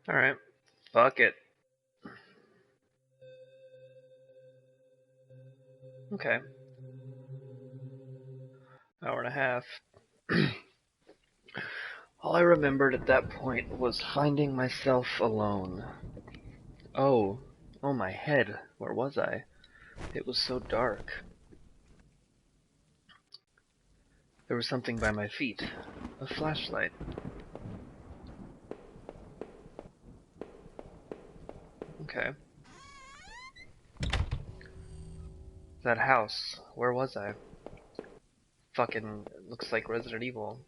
Alright. Fuck it. Okay. Hour and a half. All I remembered at that point was finding myself alone. Oh. Oh, my head. Where was I? It was so dark. There was something by my feet. A flashlight. Okay. That house. Where was I? Fucking looks like Resident Evil.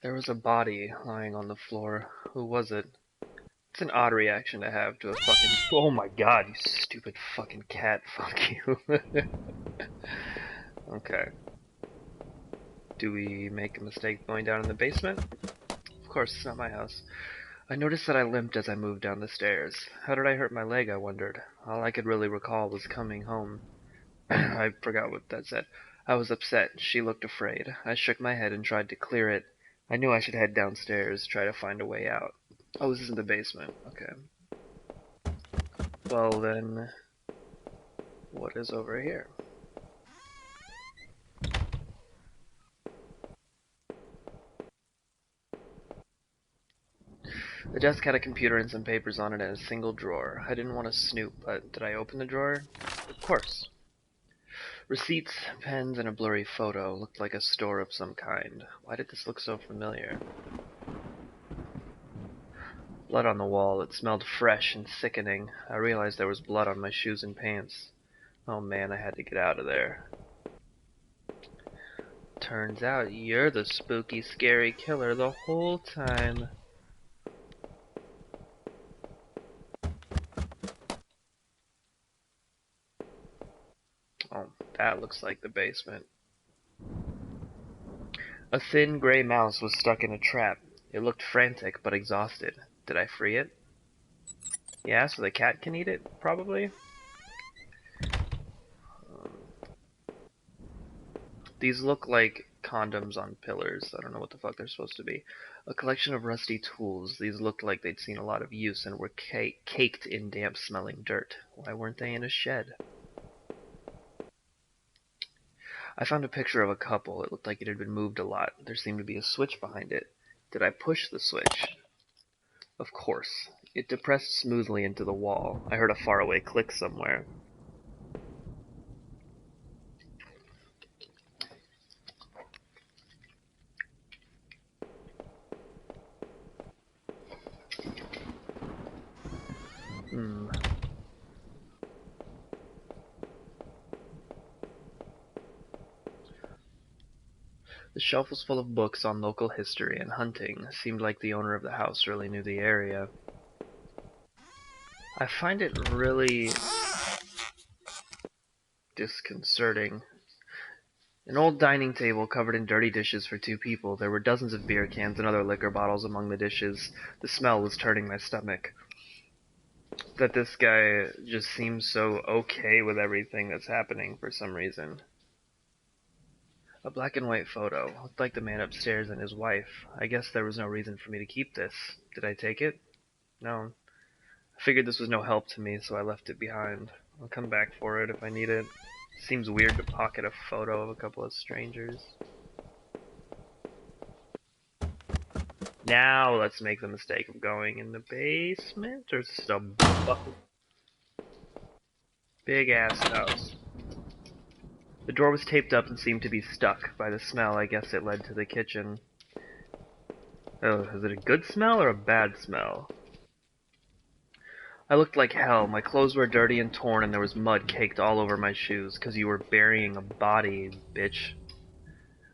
There was a body lying on the floor. Who was it? It's an odd reaction to have to a fucking... Oh my god, you stupid fucking cat. Fuck you. Okay. Do we make a mistake going down in the basement? Of course, it's not my house. I noticed that I limped as I moved down the stairs. How did I hurt my leg, I wondered. All I could really recall was coming home. I forgot what that said. I was upset. She looked afraid. I shook my head and tried to clear it. I knew I should head downstairs, try to find a way out. Oh, this is in the basement. Okay. Well then, what is over here? The desk had a computer and some papers on it and a single drawer. I didn't want to snoop, but did I open the drawer? Of course. Receipts, pens, and a blurry photo. Looked like a store of some kind. Why did this look so familiar? Blood on the wall. It smelled fresh and sickening. I realized there was blood on my shoes and pants. Oh man, I had to get out of there. Turns out you're the spooky, scary killer the whole time. Oh, that looks like the basement. A thin gray mouse was stuck in a trap. It looked frantic, but exhausted. Did I free it? Yeah, so the cat can eat it, probably? These look like condoms on pillars. I don't know what the fuck they're supposed to be. A collection of rusty tools. These looked like they'd seen a lot of use and were caked in damp-smelling dirt. Why weren't they in a shed? I found a picture of a couple. It looked like it had been moved a lot. There seemed to be a switch behind it. Did I push the switch? Of course. It depressed smoothly into the wall. I heard a faraway click somewhere. Hmm. The shelf was full of books on local history and hunting. Seemed like the owner of the house really knew the area. I find it really disconcerting. An old dining table covered in dirty dishes for two people. There were dozens of beer cans and other liquor bottles among the dishes. The smell was turning my stomach. That this guy just seems so okay with everything that's happening for some reason. A black and white photo. Looked like the man upstairs and his wife. I guess there was no reason for me to keep this. Did I take it? No. I figured this was no help to me, so I left it behind. I'll come back for it if I need it. Seems weird to pocket a photo of a couple of strangers. Now let's make the mistake of going in the basement, or just a big ass house. The door was taped up and seemed to be stuck. By the smell, I guess it led to the kitchen. Oh, is it a good smell or a bad smell? I looked like hell. My clothes were dirty and torn, and there was mud caked all over my shoes, 'cause you were burying a body, bitch.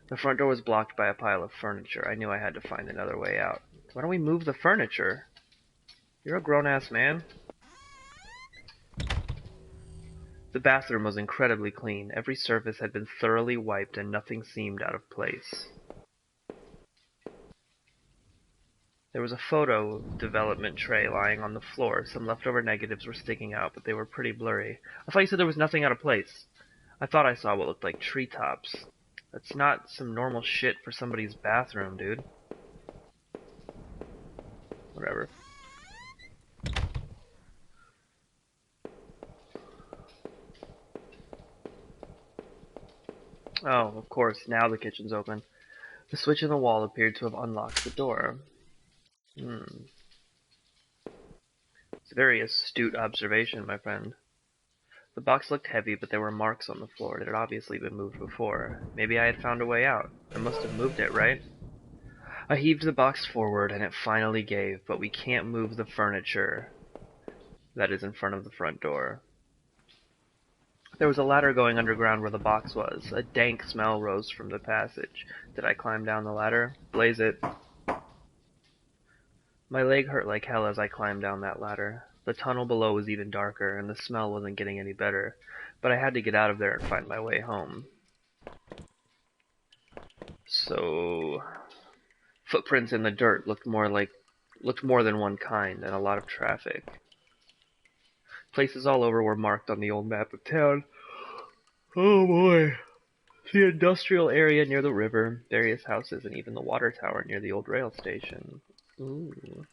The front door was blocked by a pile of furniture. I knew I had to find another way out. Why don't we move the furniture? You're a grown-ass man. The bathroom was incredibly clean. Every surface had been thoroughly wiped, and nothing seemed out of place. There was a photo development tray lying on the floor. Some leftover negatives were sticking out, but they were pretty blurry. I thought you said there was nothing out of place. I thought I saw what looked like treetops. That's not some normal shit for somebody's bathroom, dude. Whatever. Oh, of course, now the kitchen's open. The switch in the wall appeared to have unlocked the door. It's a very astute observation, my friend. The box looked heavy, but there were marks on the floor. It had obviously been moved before. Maybe I had found a way out. I must have moved it, right? I heaved the box forward, and it finally gave, but we can't move the furniture that is in front of the front door. There was a ladder going underground where the box was. A dank smell rose from the passage. Did I climb down the ladder? Blaze it. My leg hurt like hell as I climbed down that ladder. The tunnel below was even darker, and the smell wasn't getting any better, but I had to get out of there and find my way home. So, footprints in the dirt looked more than one kind, and a lot of traffic. Places all over were marked on the old map of town. Oh boy. The industrial area near the river, various houses, and even the water tower near the old rail station. Ooh.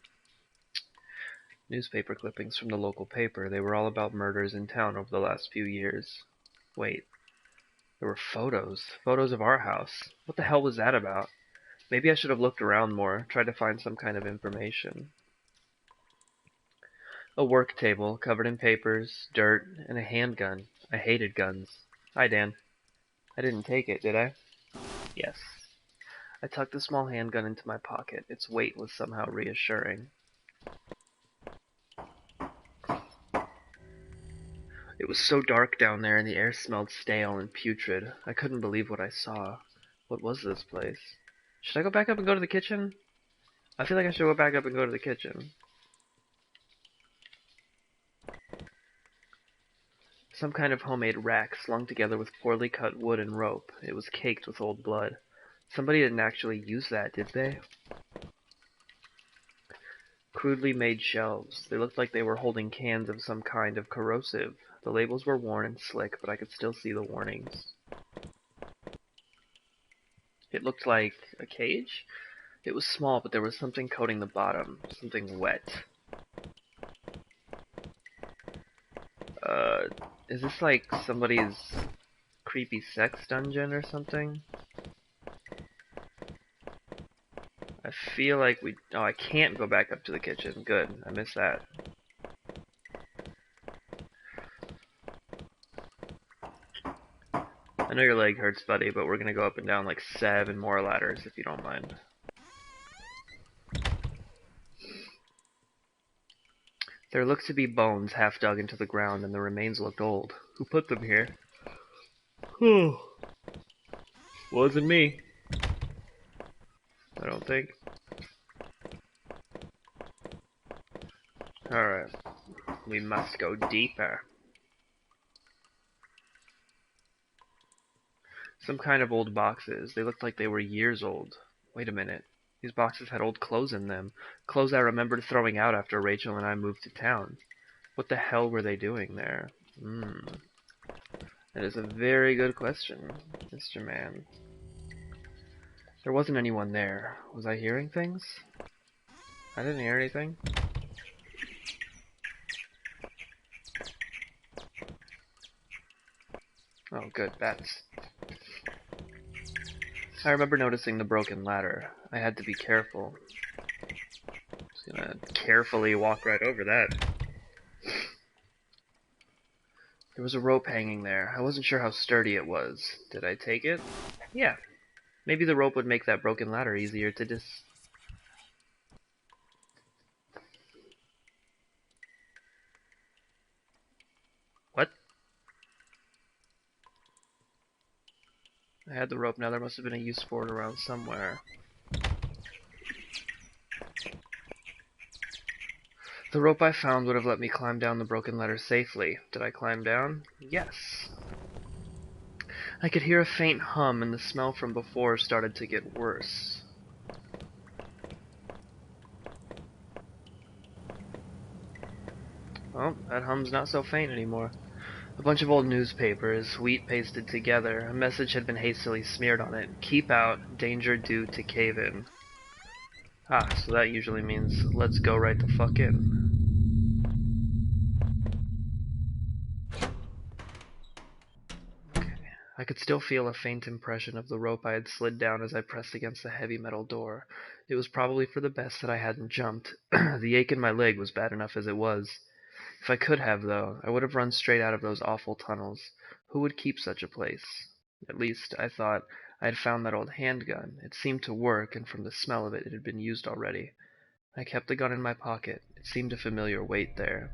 Newspaper clippings from the local paper. They were all about murders in town over the last few years. Wait. There were photos. Photos of our house. What the hell was that about? Maybe I should have looked around more, tried to find some kind of information. A work table, covered in papers, dirt, and a handgun. I hated guns. Hi, Dan. I didn't take it, did I? Yes. I tucked the small handgun into my pocket. Its weight was somehow reassuring. It was so dark down there, and the air smelled stale and putrid. I couldn't believe what I saw. What was this place? Should I go back up and go to the kitchen? I feel like I should go back up and go to the kitchen. Some kind of homemade rack slung together with poorly cut wood and rope. It was caked with old blood. Somebody didn't actually use that, did they? Crudely made shelves. They looked like they were holding cans of some kind of corrosive. The labels were worn and slick, but I could still see the warnings. It looked like a cage? It was small, but there was something coating the bottom. Something wet. Is this like somebody's creepy sex dungeon or something? I feel like oh, I can't go back up to the kitchen. Good, I missed that. I know your leg hurts, buddy, but we're gonna go up and down like 7 more ladders if you don't mind. There looked to be bones half dug into the ground, and the remains looked old. Who put them here? Wasn't me. I don't think. Alright. We must go deeper. Some kind of old boxes. They looked like they were years old. Wait a minute. These boxes had old clothes in them. Clothes I remembered throwing out after Rachel and I moved to town. What the hell were they doing there? That is a very good question, Mr. Man. There wasn't anyone there. Was I hearing things? I didn't hear anything. Oh, good, bats. I remember noticing the broken ladder. I had to be careful. Just gonna carefully walk right over that. There was a rope hanging there. I wasn't sure how sturdy it was. Did I take it? Yeah. Maybe the rope would make that broken ladder easier to What? I had the rope now. There must have been a use for it around somewhere. The rope I found would have let me climb down the broken ladder safely. Did I climb down? Yes. I could hear a faint hum, and the smell from before started to get worse. Well, that hum's not so faint anymore. A bunch of old newspapers, wheat pasted together. A message had been hastily smeared on it. Keep out, danger due to cave-in. Ah, so that usually means let's go right the fuck in. Okay. I could still feel a faint impression of the rope I had slid down as I pressed against the heavy metal door. It was probably for the best that I hadn't jumped. The ache in my leg was bad enough as it was. If I could have, though, I would have run straight out of those awful tunnels. Who would keep such a place? At least, I thought, I had found that old handgun. It seemed to work, and from the smell of it, it had been used already. I kept the gun in my pocket. It seemed a familiar weight there.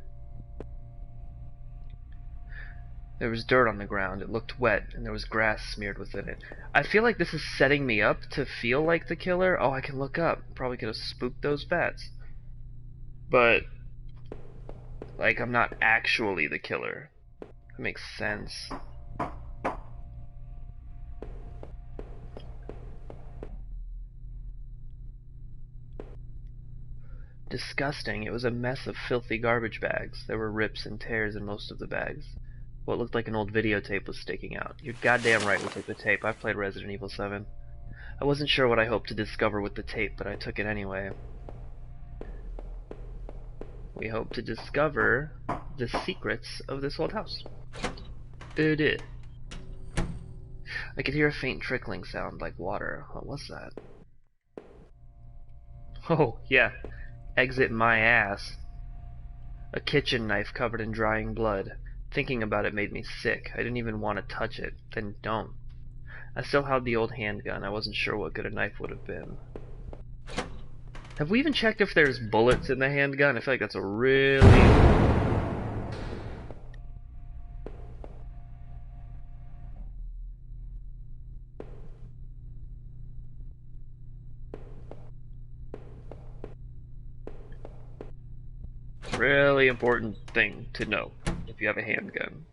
There was dirt on the ground. It looked wet, and there was grass smeared within it. I feel like this is setting me up to feel like the killer. Oh, I can look up. Probably could have spooked those bats. But, like, I'm not actually the killer. That makes sense. Disgusting. It was a mess of filthy garbage bags. There were rips and tears in most of the bags. What looked like an old videotape was sticking out. You're goddamn right we took the tape. I've played Resident Evil 7. I wasn't sure what I hoped to discover with the tape, but I took it anyway. We hope to discover the secrets of this old house. It. I could hear a faint trickling sound like water. What was that? Oh, yeah. Exit my ass. A kitchen knife covered in drying blood. Thinking about it made me sick. I didn't even want to touch it. Then don't. I still held the old handgun. I wasn't sure what good a knife would have been. Have we even checked if there's bullets in the handgun? I feel like that's a really important thing to know if you have a handgun.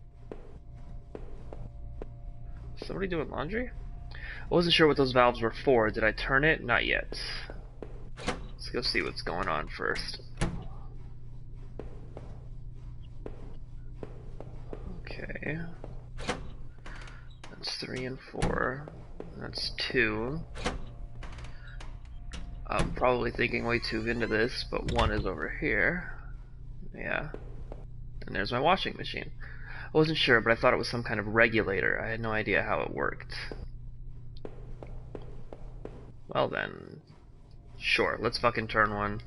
Somebody doing laundry? I wasn't sure what those valves were for. Did I turn it? Not yet. Let's go see what's going on first. Okay. That's 3 and 4. That's 2. I'm probably thinking way too into this, but 1 is over here. Yeah. And there's my washing machine. I wasn't sure, but I thought it was some kind of regulator. I had no idea how it worked. Well then. Sure, let's fucking turn one.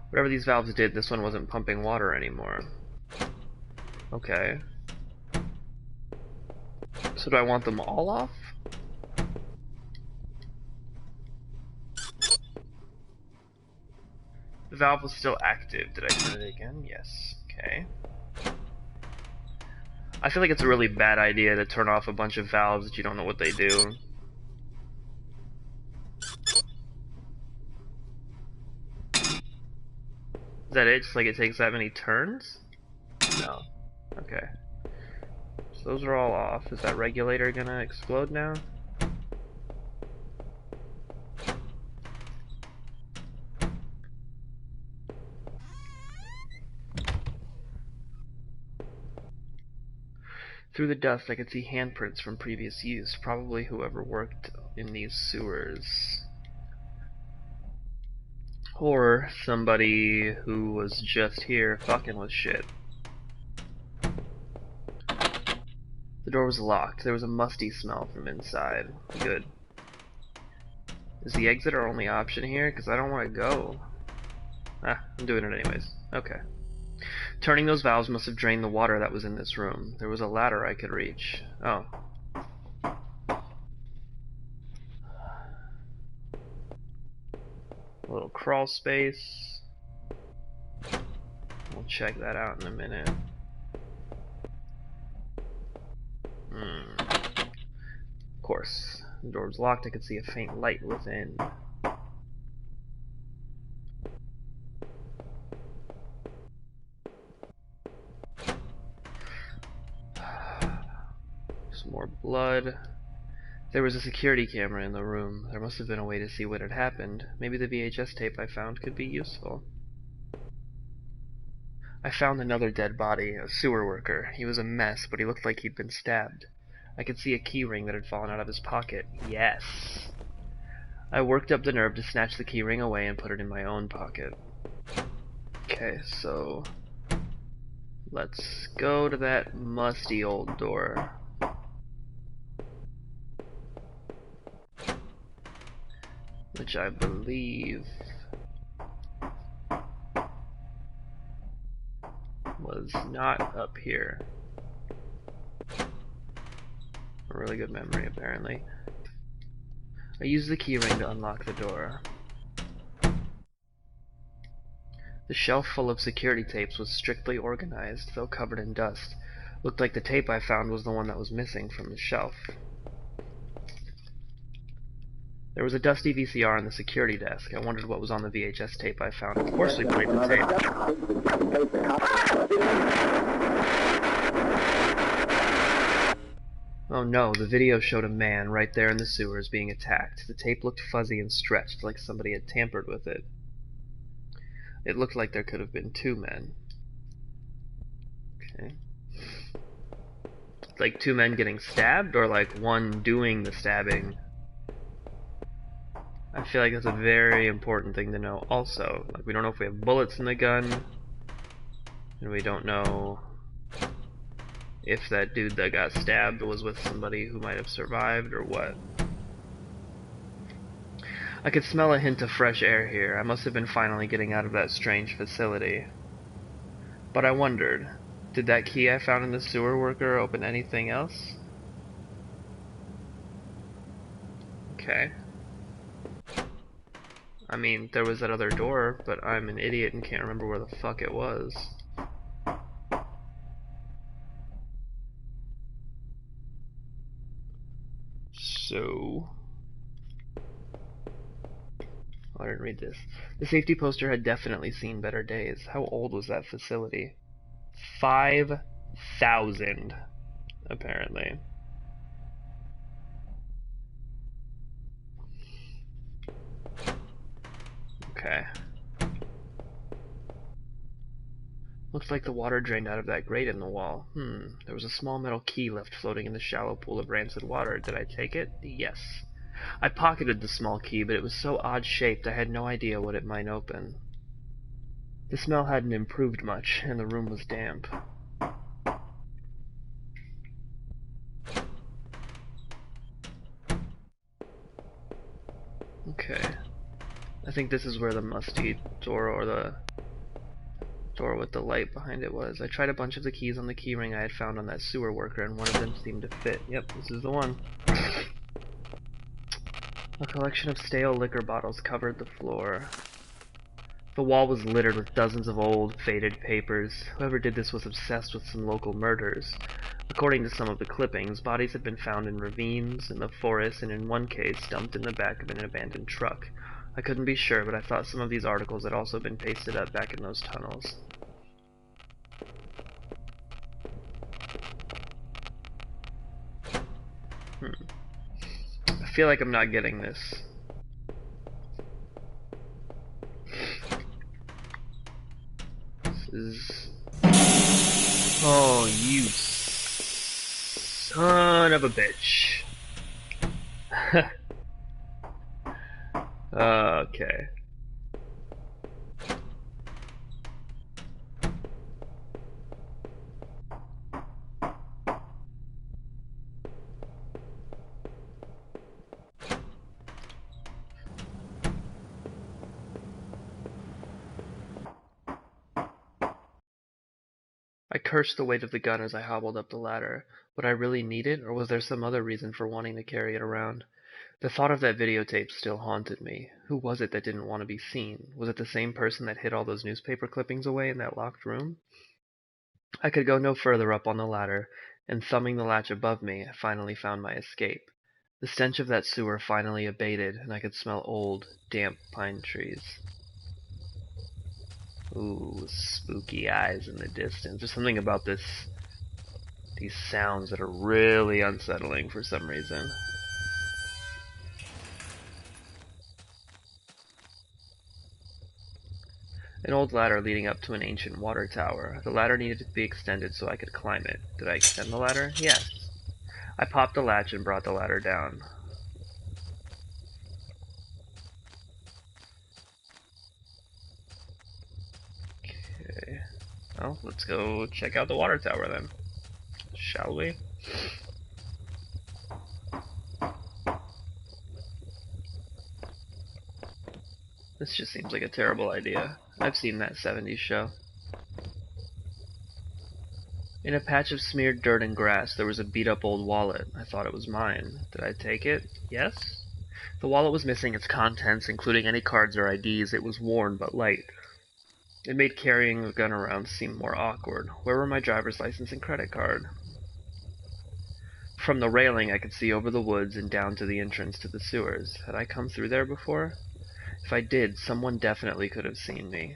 Whatever these valves did, this one wasn't pumping water anymore. Okay. So do I want them all off? The valve was still active. Did I turn it again? Yes. Okay. I feel like it's a really bad idea to turn off a bunch of valves that you don't know what they do. Is that it? Just like it takes that many turns? No. Okay. So those are all off. Is that regulator gonna explode now? Through the dust I could see handprints from previous use, probably whoever worked in these sewers. Or somebody who was just here fucking with shit. The door was locked. There was a musty smell from inside. Good. Is the exit our only option here? Because I don't want to go. Ah, I'm doing it anyways. Okay. Turning those valves must have drained the water that was in this room. There was a ladder I could reach. Oh. A little crawl space. We'll check that out in a minute. Of course. The door was locked. I could see a faint light within. Some more blood. There was a security camera in the room. There must have been a way to see what had happened. Maybe the VHS tape I found could be useful. I found another dead body, a sewer worker. He was a mess, but he looked like he'd been stabbed. I could see a key ring that had fallen out of his pocket. Yes! I worked up the nerve to snatch the keyring away and put it in my own pocket. Okay, so let's go to that musty old door. Which I believe was not up here. A really good memory, apparently. I used the keyring to unlock the door. The shelf full of security tapes was strictly organized, though covered in dust. Looked like the tape I found was the one that was missing from the shelf. There was a dusty VCR on the security desk. I wondered what was on the VHS tape I found. Of course we played the tape. Oh no, the video showed a man right there in the sewers being attacked. The tape looked fuzzy and stretched, like somebody had tampered with it. It looked like there could have been two men. Okay. Like two men getting stabbed, or like one doing the stabbing? I feel like that's a very important thing to know also. Like, we don't know if we have bullets in the gun, and we don't know if that dude that got stabbed was with somebody who might have survived or what. I could smell a hint of fresh air here. I must have been finally getting out of that strange facility. But I wondered, did that key I found in the sewer worker open anything else? Okay. I mean, there was that other door, but I'm an idiot and can't remember where the fuck it was. So... oh, I didn't read this. The safety poster had definitely seen better days. How old was that facility? 5,000, apparently. Okay. Looks like the water drained out of that grate in the wall. There was a small metal key left floating in the shallow pool of rancid water. Did I take it? Yes. I pocketed the small key, but it was so odd-shaped I had no idea what it might open. The smell hadn't improved much, and the room was damp. Okay. I think this is where the musty door, or the door with the light behind it, was. I tried a bunch of the keys on the keyring I had found on that sewer worker, and one of them seemed to fit. Yep, this is the one. A collection of stale liquor bottles covered the floor. The wall was littered with dozens of old, faded papers. Whoever did this was obsessed with some local murders. According to some of the clippings, bodies had been found in ravines, in the forest, and in one case, dumped in the back of an abandoned truck. I couldn't be sure, but I thought some of these articles had also been pasted up back in those tunnels. I feel like I'm not getting this. This is... oh, you son of a bitch. Okay. I cursed the weight of the gun as I hobbled up the ladder. Would I really need it, or was there some other reason for wanting to carry it around? The thought of that videotape still haunted me. Who was it that didn't want to be seen? Was it the same person that hid all those newspaper clippings away in that locked room? I could go no further up on the ladder, and thumbing the latch above me, I finally found my escape. The stench of that sewer finally abated, and I could smell old, damp pine trees. Ooh, spooky eyes in the distance. There's something about these sounds that are really unsettling for some reason. An old ladder leading up to an ancient water tower. The ladder needed to be extended so I could climb it. Did I extend the ladder? Yes. I popped the latch and brought the ladder down. Well, let's go check out the water tower then. Shall we? This just seems like a terrible idea. I've seen that 70s show. In a patch of smeared dirt and grass, there was a beat-up old wallet. I thought it was mine. Did I take it? Yes? The wallet was missing its contents, including any cards or IDs. It was worn but light. It made carrying a gun around seem more awkward. Where were my driver's license and credit card? From the railing, I could see over the woods and down to the entrance to the sewers. Had I come through there before? If I did, someone definitely could have seen me.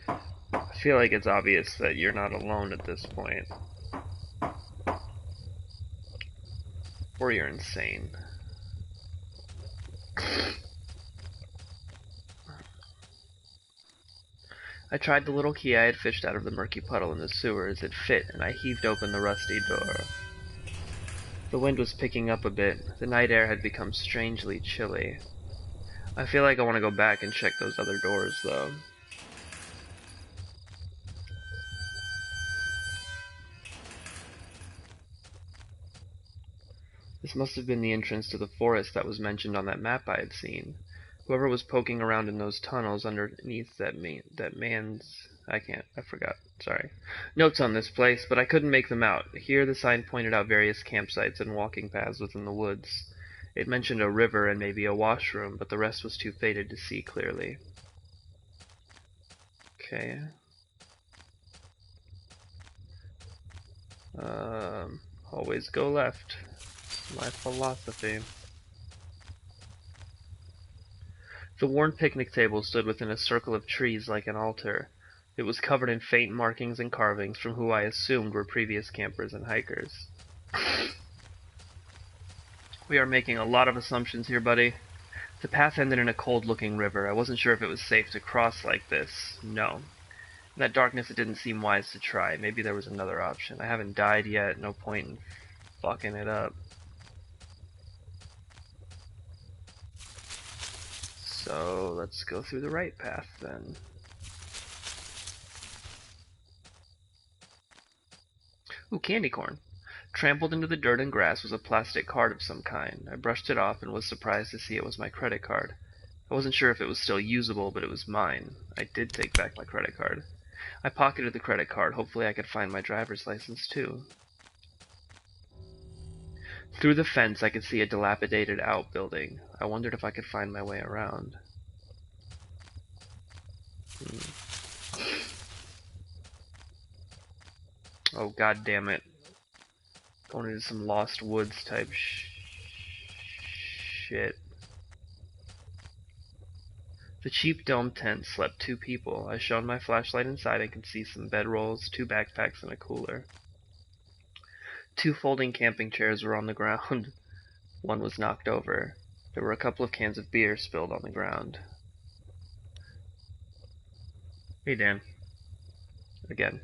I feel like it's obvious that you're not alone at this point. Or you're insane. I tried the little key I had fished out of the murky puddle in the sewers. It fit, and I heaved open the rusty door. The wind was picking up a bit. The night air had become strangely chilly. I feel like I want to go back and check those other doors, though. This must have been the entrance to the forest that was mentioned on that map I had seen. Whoever was poking around in those tunnels underneath I forgot. Sorry. Notes on this place, but I couldn't make them out. Here the sign pointed out various campsites and walking paths within the woods. It mentioned a river and maybe a washroom, but the rest was too faded to see clearly. Okay. Always go left. My philosophy. The worn picnic table stood within a circle of trees like an altar. It was covered in faint markings and carvings from who I assumed were previous campers and hikers. We are making a lot of assumptions here, buddy. The path ended in a cold-looking river. I wasn't sure if it was safe to cross like this. No. In that darkness, it didn't seem wise to try. Maybe there was another option. I haven't died yet. No point in fucking it up. So let's go through the right path then. Ooh, candy corn. Trampled into the dirt and grass was a plastic card of some kind. I brushed it off and was surprised to see it was my credit card. I wasn't sure if it was still usable, but it was mine. I did take back my credit card. I pocketed the credit card. Hopefully I could find my driver's license too. Through the fence I could see a dilapidated outbuilding. I wondered if I could find my way around. Oh, god damn it. Going into some Lost Woods type shit. The cheap dome tent slept 2 people. I shone my flashlight inside and could see some bedrolls, 2 backpacks, and a cooler. 2 folding camping chairs were on the ground. One was knocked over. There were a couple of cans of beer spilled on the ground. Hey, Dan. Again.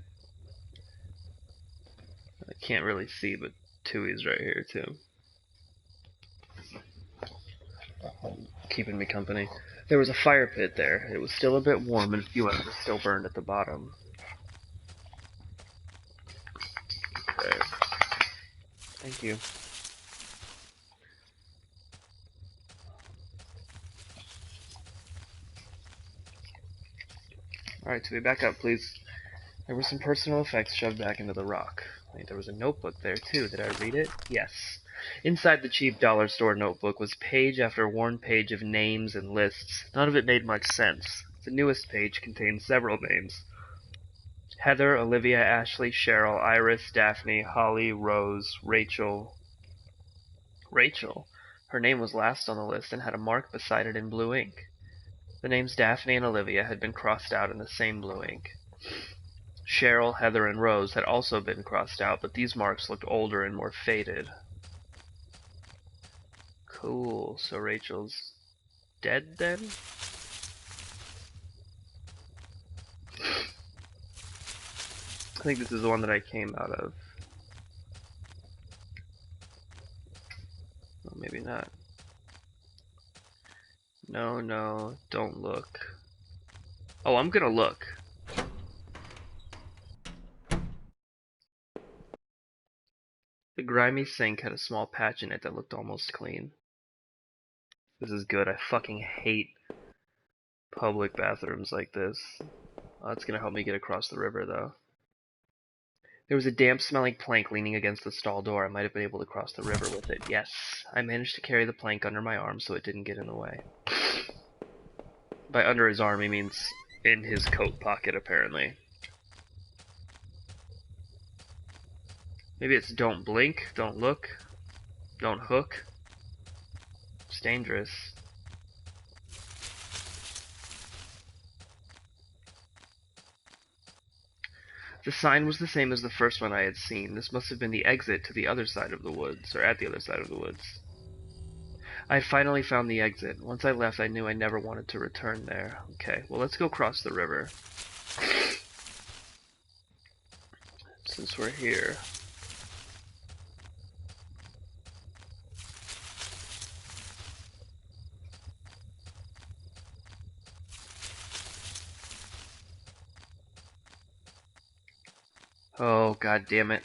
I can't really see, but Tui's right here, too. Keeping me company. There was a fire pit there. It was still a bit warm, and a few embers still burned at the bottom. Okay. Thank you. Alright, Tui, back up, please. There were some personal effects shoved back into the rock. Wait, there was a notebook there, too. Did I read it? Yes. Inside the cheap dollar store notebook was page after worn page of names and lists. None of it made much sense. The newest page contained several names. Heather, Olivia, Ashley, Cheryl, Iris, Daphne, Holly, Rose, Rachel. Rachel? Her name was last on the list and had a mark beside it in blue ink. The names Daphne and Olivia had been crossed out in the same blue ink. Cheryl, Heather, and Rose had also been crossed out, but these marks looked older and more faded. Cool, so Rachel's dead then? I think this is the one that I came out of. Well, maybe not. No, don't look. Oh, I'm gonna look. The grimy sink had a small patch in it that looked almost clean. This is good. I fucking hate public bathrooms like this. Oh, that's gonna help me get across the river, though. There was a damp-smelling plank leaning against the stall door. I might have been able to cross the river with it. Yes, I managed to carry the plank under my arm so it didn't get in the way. By under his arm, he means in his coat pocket, apparently. Maybe it's don't blink, don't look, don't hook. It's dangerous. The sign was the same as the first one I had seen. This must have been the exit to the other side of the woods, or at the other side of the woods. I had finally found the exit. Once I left, I knew I never wanted to return there. Okay, well, let's go cross the river. Since we're here. Oh, god damn it.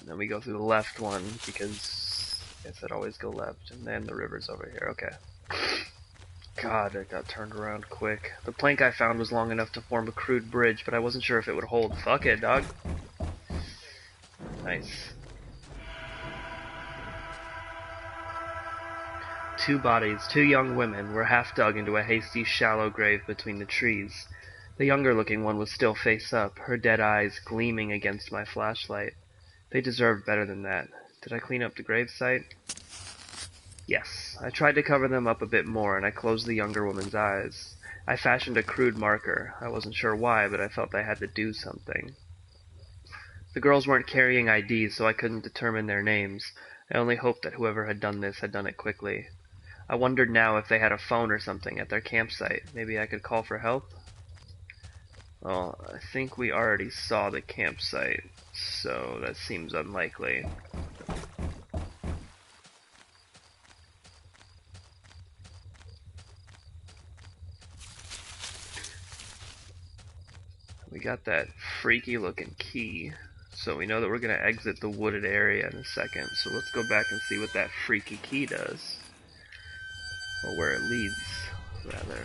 Then we go through the left one, because I said always go left, and then the river's over here. Okay. God, it got turned around quick. The plank I found was long enough to form a crude bridge, but I wasn't sure if it would hold. Fuck it, dog. Nice. Two bodies, two young women, were half dug into a hasty, shallow grave between the trees. The younger-looking one was still face up, her dead eyes gleaming against my flashlight. They deserved better than that. Did I clean up the gravesite? Yes. I tried to cover them up a bit more, and I closed the younger woman's eyes. I fashioned a crude marker. I wasn't sure why, but I felt I had to do something. The girls weren't carrying IDs, so I couldn't determine their names. I only hoped that whoever had done this had done it quickly. I wondered now if they had a phone or something at their campsite. Maybe I could call for help? Well, I think we already saw the campsite, so that seems unlikely. We got that freaky looking key, so we know that we're going to exit the wooded area in a second. So let's go back and see what that freaky key does. Or where it leads, rather.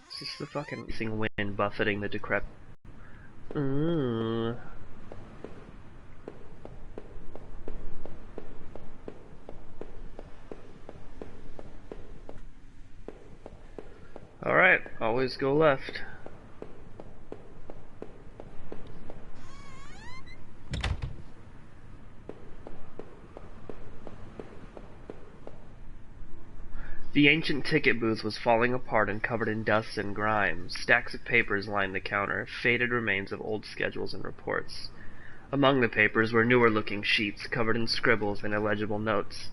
It's just the fucking wind buffeting the decrepit. Alright, always go left. The ancient ticket booth was falling apart and covered in dust and grime. Stacks of papers lined the counter, faded remains of old schedules and reports. Among the papers were newer-looking sheets covered in scribbles and illegible notes.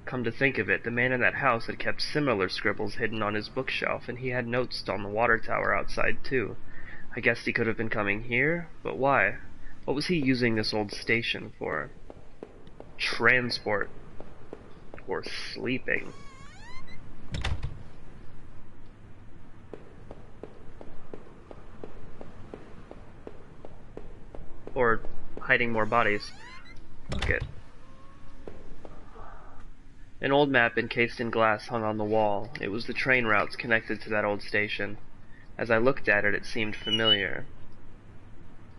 Come to think of it, the man in that house had kept similar scribbles hidden on his bookshelf, and he had notes on the water tower outside, too. I guessed he could have been coming here, but why? What was he using this old station for? Transport. Or sleeping. Or hiding more bodies. Fuck it. An old map encased in glass hung on the wall. It was the train routes connected to that old station. As I looked at it, it seemed familiar.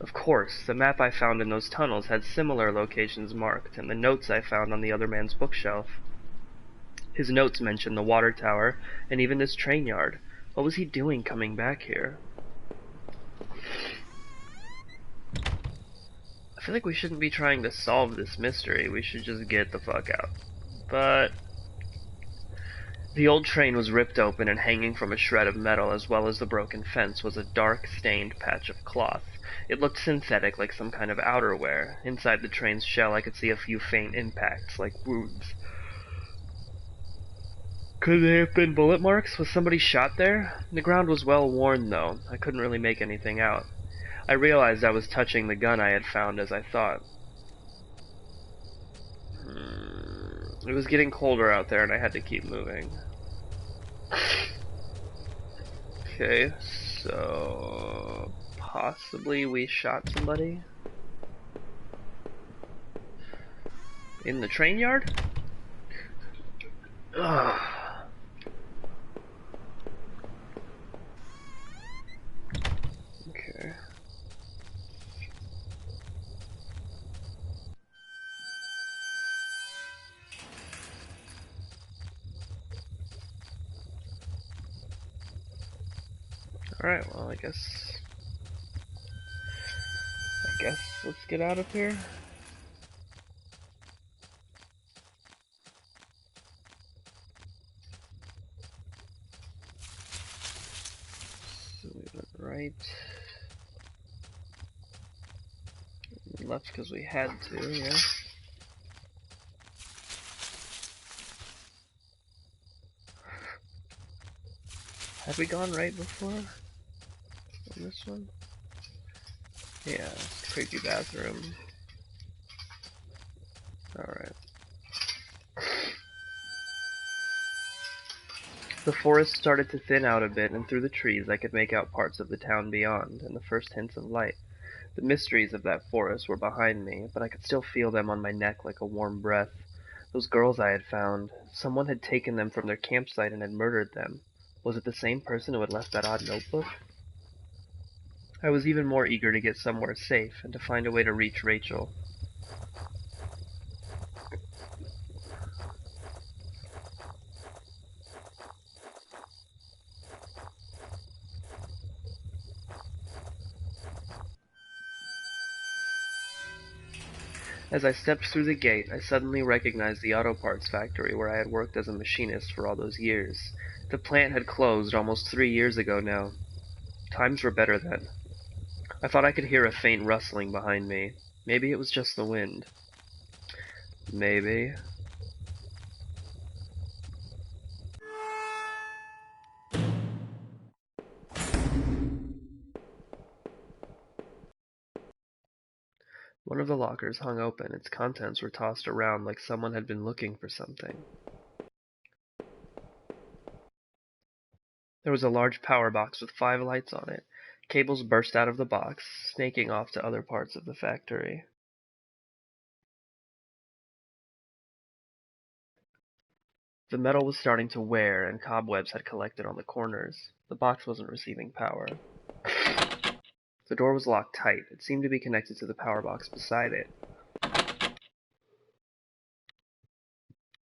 Of course, the map I found in those tunnels had similar locations marked, and the notes I found on the other man's bookshelf. His notes mentioned the water tower, and even this train yard. What was he doing coming back here? I feel like we shouldn't be trying to solve this mystery. We should just get the fuck out. But The old train was ripped open, and hanging from a shred of metal as well as the broken fence was a dark, stained patch of cloth. It looked synthetic, like some kind of outerwear. Inside the train's shell I could see a few faint impacts, like wounds. Could they have been bullet marks? Was somebody shot there? The ground was well worn, though. I couldn't really make anything out. I realized I was touching the gun I had found as I thought. It was getting colder out there and I had to keep moving. Okay, so possibly we shot somebody in the train yard? Ugh. Okay. Alright, well, I guess let's get out of here. So we went right. We left because we had to, yeah. Had we gone right before? On this one? Yeah, creepy bathroom. Alright. The forest started to thin out a bit, and through the trees I could make out parts of the town beyond, and the first hints of light. The mysteries of that forest were behind me, but I could still feel them on my neck like a warm breath. Those girls I had found, someone had taken them from their campsite and had murdered them. Was it the same person who had left that odd notebook? I was even more eager to get somewhere safe, and to find a way to reach Rachel. As I stepped through the gate, I suddenly recognized the auto parts factory where I had worked as a machinist for all those years. The plant had closed almost 3 years ago now. Times were better then. I thought I could hear a faint rustling behind me. Maybe it was just the wind. Maybe. One of the lockers hung open. Its contents were tossed around like someone had been looking for something. There was a large power box with 5 lights on it. Cables burst out of the box, snaking off to other parts of the factory. The metal was starting to wear, and cobwebs had collected on the corners. The box wasn't receiving power. The door was locked tight. It seemed to be connected to the power box beside it.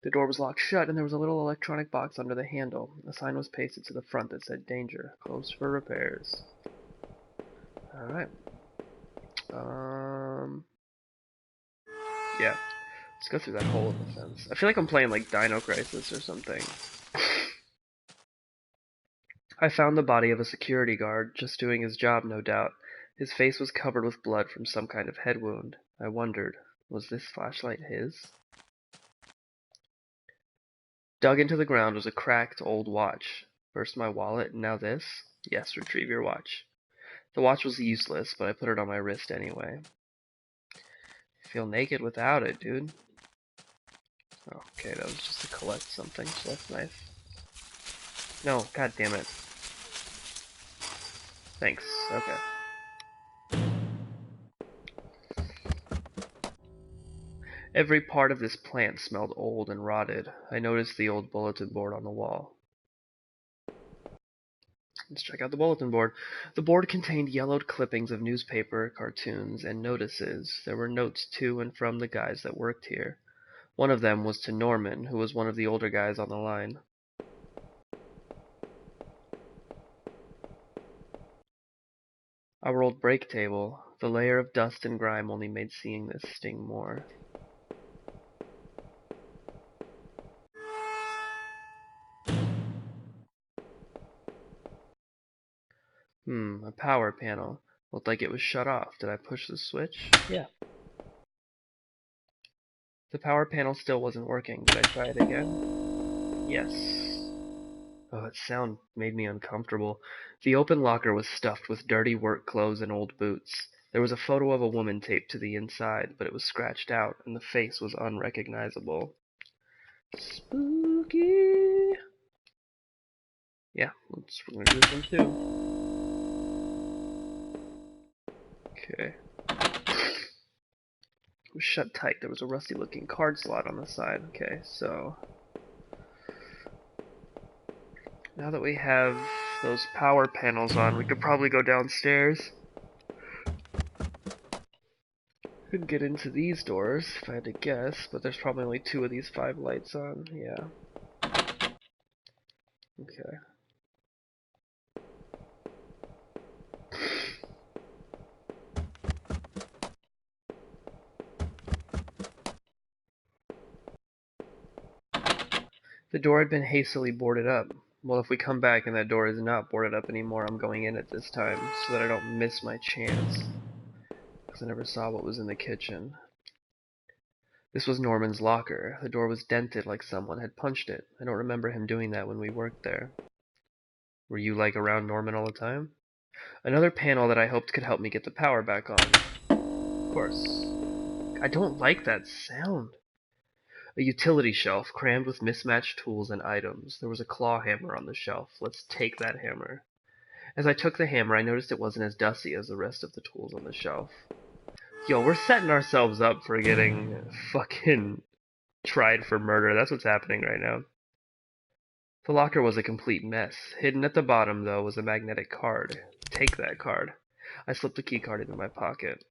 The door was locked shut, and there was a little electronic box under the handle. A sign was pasted to the front that said, "Danger. Closed for repairs." Alright. Yeah. Let's go through that hole in the fence. I feel like I'm playing like Dino Crisis or something. I found the body of a security guard, just doing his job, no doubt. His face was covered with blood from some kind of head wound. I wondered, was this flashlight his? Dug into the ground was a cracked old watch. First my wallet, and now this? Yes, retrieve your watch. The watch was useless, but I put it on my wrist anyway. I feel naked without it, dude. Oh, okay, that was just to collect something, so that's nice. No, god damn it. Thanks, okay. Every part of this plant smelled old and rotted. I noticed the old bulletin board on the wall. Let's check out the bulletin board. The board contained yellowed clippings of newspaper, cartoons, and notices. There were notes to and from the guys that worked here. One of them was to Norman, who was one of the older guys on the line. Our old break table. The layer of dust and grime only made seeing this sting more. A power panel. Looked like it was shut off. Did I push the switch? Yeah. The power panel still wasn't working. Did I try it again? Yes. Oh, that sound made me uncomfortable. The open locker was stuffed with dirty work clothes and old boots. There was a photo of a woman taped to the inside, but it was scratched out, and the face was unrecognizable. Spooky! Yeah, we're gonna do this one too. Okay. It was shut tight. There was a rusty looking card slot on the side. Okay, so now that we have those power panels on, we could probably go downstairs and get into these doors, if I had to guess, but there's probably only 2 of these 5 lights on. Yeah. Okay. The door had been hastily boarded up. Well, if we come back and that door is not boarded up anymore, I'm going in at this time, so that I don't miss my chance. Because I never saw what was in the kitchen. This was Norman's locker. The door was dented like someone had punched it. I don't remember him doing that when we worked there. Were you, like, around Norman all the time? Another panel that I hoped could help me get the power back on. Of course. I don't like that sound. A utility shelf crammed with mismatched tools and items. There was a claw hammer on the shelf. Let's take that hammer. As I took the hammer, I noticed it wasn't as dusty as the rest of the tools on the shelf. Yo, we're setting ourselves up for getting fucking tried for murder. That's what's happening right now. The locker was a complete mess. Hidden at the bottom, though, was a magnetic card. Take that card. I slipped the key card into my pocket.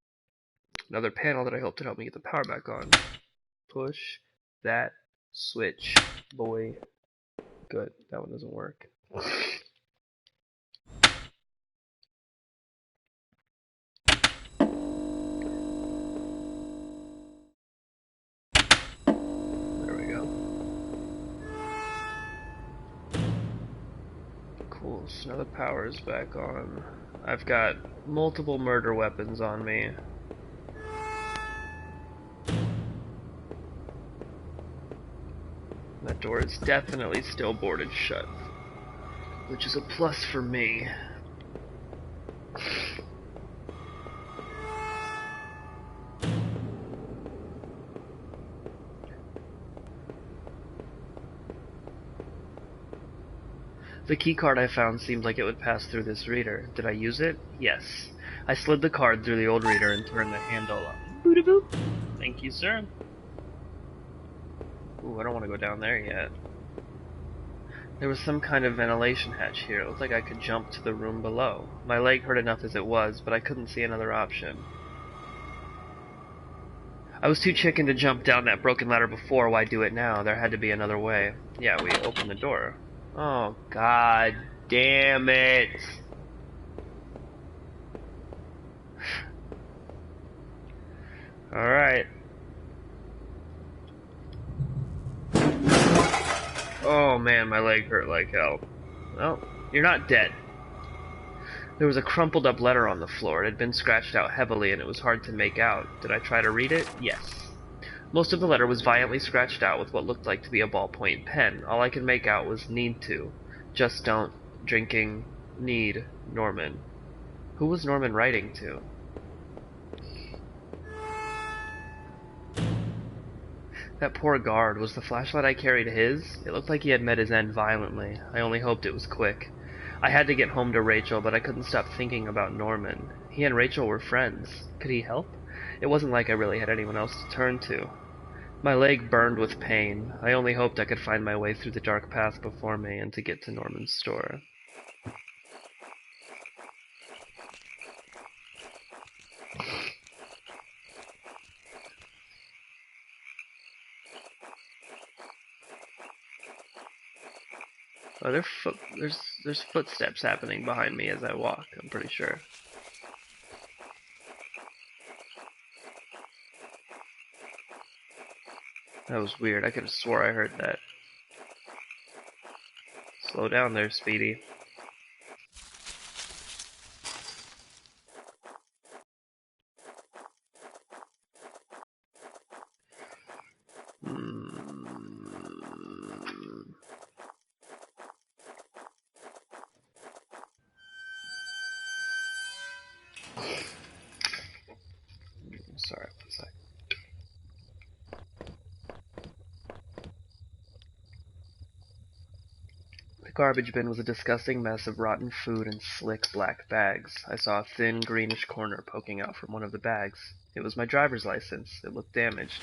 Another panel that I hoped would help me get the power back on. Push that switch, boy. Good. That one doesn't work. There we go. Cool. So now the power is back on. I've got multiple murder weapons on me. That door is definitely still boarded shut, which is a plus for me. The keycard I found seemed like it would pass through this reader. Did I use it? Yes. I slid the card through the old reader and turned the handle on. Boop-a-boop. Thank you, sir. Ooh, I don't want to go down there yet. There was some kind of ventilation hatch here. It looked like I could jump to the room below. My leg hurt enough as it was, but I couldn't see another option. I was too chicken to jump down that broken ladder before. Why do it now? There had to be another way. Yeah, we opened the door. Oh, god damn it. Alright. Oh man, my leg hurt like hell. Well, you're not dead. There was a crumpled up letter on the floor. It had been scratched out heavily and it was hard to make out. Did I try to read it? Yes. Most of the letter was violently scratched out with what looked like to be a ballpoint pen. All I could make out was need to. Just don't. Drinking. Need. Norman. Who was Norman writing to? That poor guard. Was the flashlight I carried his? It looked like he had met his end violently. I only hoped it was quick. I had to get home to Rachel, but I couldn't stop thinking about Norman. He and Rachel were friends. Could he help? It wasn't like I really had anyone else to turn to. My leg burned with pain. I only hoped I could find my way through the dark path before me and to get to Norman's store. Oh, there's footsteps happening behind me as I walk, I'm pretty sure. That was weird. I could have swore I heard that. Slow down there, Speedy. Sorry, one sec. The garbage bin was a disgusting mess of rotten food and slick black bags. I saw a thin greenish corner poking out from one of the bags. It was my driver's license. It looked damaged.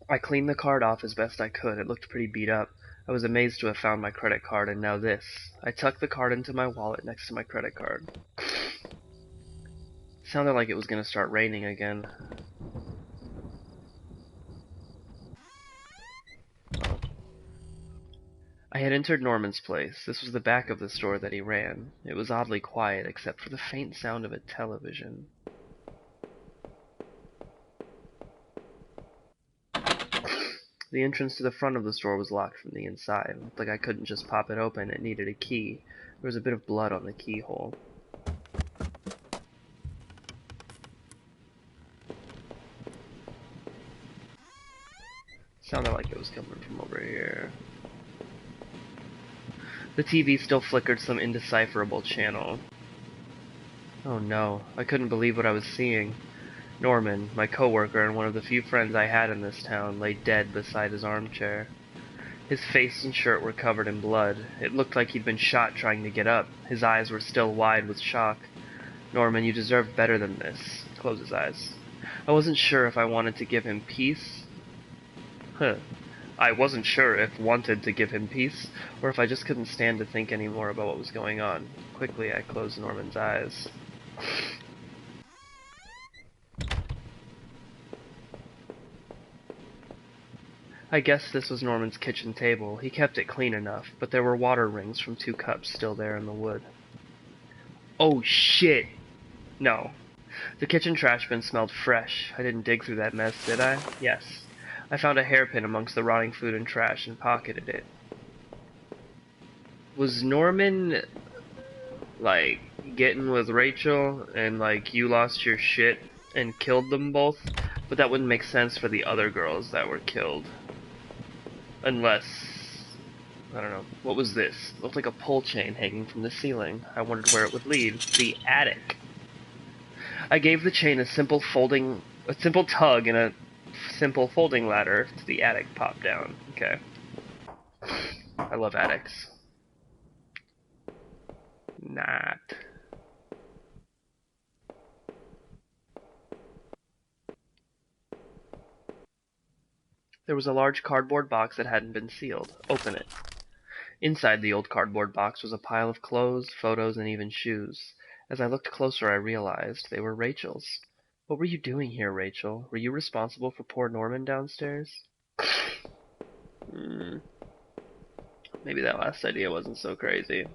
I cleaned the card off as best I could. It looked pretty beat up. I was amazed to have found my credit card, and now this. I tucked the card into my wallet next to my credit card. It sounded like it was going to start raining again. I had entered Norman's place. This was the back of the store that he ran. It was oddly quiet, except for the faint sound of a television. The entrance to the front of the store was locked from the inside. It looked like I couldn't just pop it open. It needed a key. There was a bit of blood on the keyhole. Sounded like it was coming from over here. The TV still flickered some indecipherable channel. Oh no, I couldn't believe what I was seeing. Norman, my coworker and one of the few friends I had in this town, lay dead beside his armchair. His face and shirt were covered in blood. It looked like he'd been shot trying to get up. His eyes were still wide with shock. Norman, you deserve better than this. Close his eyes. I wasn't sure if I wanted to give him peace. I wasn't sure if wanted to give him peace, or if I just couldn't stand to think any more about what was going on. Quickly, I closed Norman's eyes. I guess this was Norman's kitchen table. He kept it clean enough, but there were water rings from 2 cups still there in the wood. Oh shit! No. The kitchen trash bin smelled fresh. I didn't dig through that mess, did I? Yes. I found a hairpin amongst the rotting food and trash and pocketed it. Was Norman, like, getting with Rachel and, like, you lost your shit and killed them both? But that wouldn't make sense for the other girls that were killed. Unless, I don't know, what was this? It looked like a pull chain hanging from the ceiling. I wondered where it would lead. The attic. I gave the chain a simple tug and a simple folding ladder to the attic popped down. Okay. I love attics. Not. There was a large cardboard box that hadn't been sealed. Open it. Inside the old cardboard box was a pile of clothes, photos, and even shoes. As I looked closer, I realized they were Rachel's. What were you doing here, Rachel? Were you responsible for poor Norman downstairs? Maybe that last idea wasn't so crazy.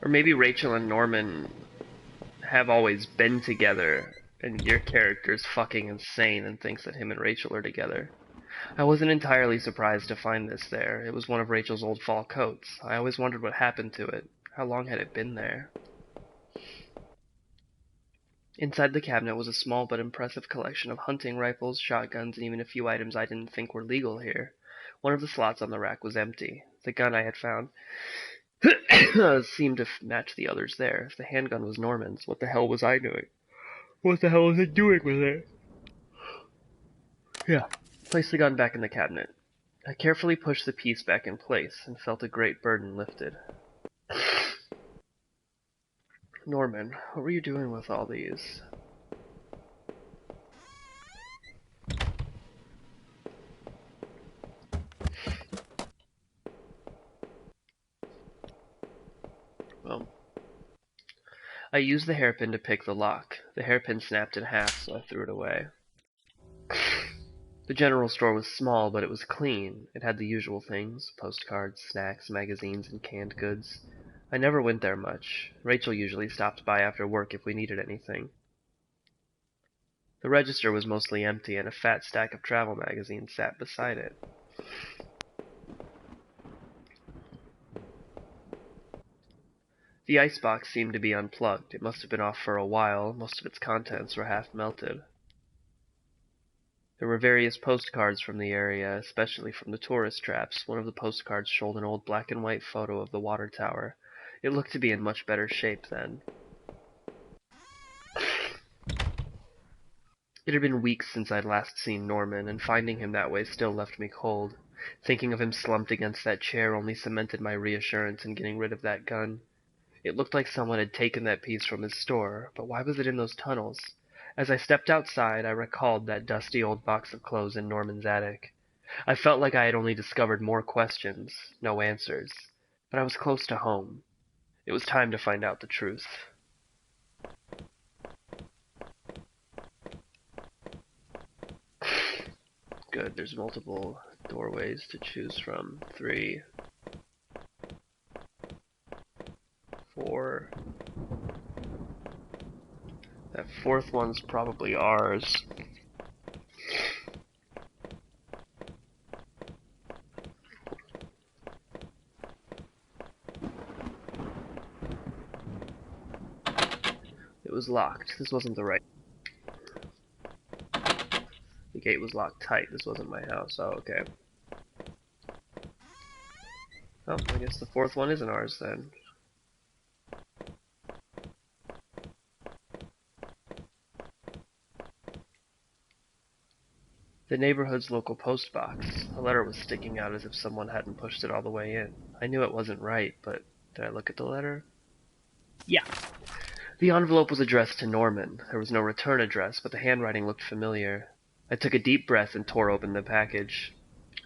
Or maybe Rachel and Norman have always been together, and your character's fucking insane and thinks that him and Rachel are together. I wasn't entirely surprised to find this there. It was one of Rachel's old fall coats. I always wondered what happened to it. How long had it been there? Inside the cabinet was a small but impressive collection of hunting rifles, shotguns, and even a few items I didn't think were legal here. One of the slots on the rack was empty. The gun I had found seemed to match the others there. If the handgun was Norman's, what the hell was I doing? What the hell was I doing with it? Yeah. Place the gun back in the cabinet. I carefully pushed the piece back in place and felt a great burden lifted. Norman, what were you doing with all these? Well, I used the hairpin to pick the lock. The hairpin snapped in half, so I threw it away. The general store was small, but it was clean. It had the usual things: postcards, snacks, magazines, and canned goods. I never went there much. Rachel usually stopped by after work if we needed anything. The register was mostly empty, and a fat stack of travel magazines sat beside it. The icebox seemed to be unplugged. It must have been off for a while. Most of its contents were half melted. There were various postcards from the area, especially from the tourist traps. One of the postcards showed an old black and white photo of the water tower. It looked to be in much better shape then. It had been weeks since I'd last seen Norman, and finding him that way still left me cold. Thinking of him slumped against that chair only cemented my reassurance in getting rid of that gun. It looked like someone had taken that piece from his store, but why was it in those tunnels? As I stepped outside, I recalled that dusty old box of clothes in Norman's attic. I felt like I had only discovered more questions, no answers. But I was close to home. It was time to find out the truth. Good, there's multiple doorways to choose from. 3, 4. That fourth one's probably ours. It was locked. This wasn't the right. The gate was locked tight. This wasn't my house. Oh, okay. Oh, I guess the fourth one isn't ours then. The neighborhood's local post box. A letter was sticking out as if someone hadn't pushed it all the way in. I knew it wasn't right, but did I look at the letter? Yeah. The envelope was addressed to Norman. There was no return address, but the handwriting looked familiar. I took a deep breath and tore open the package.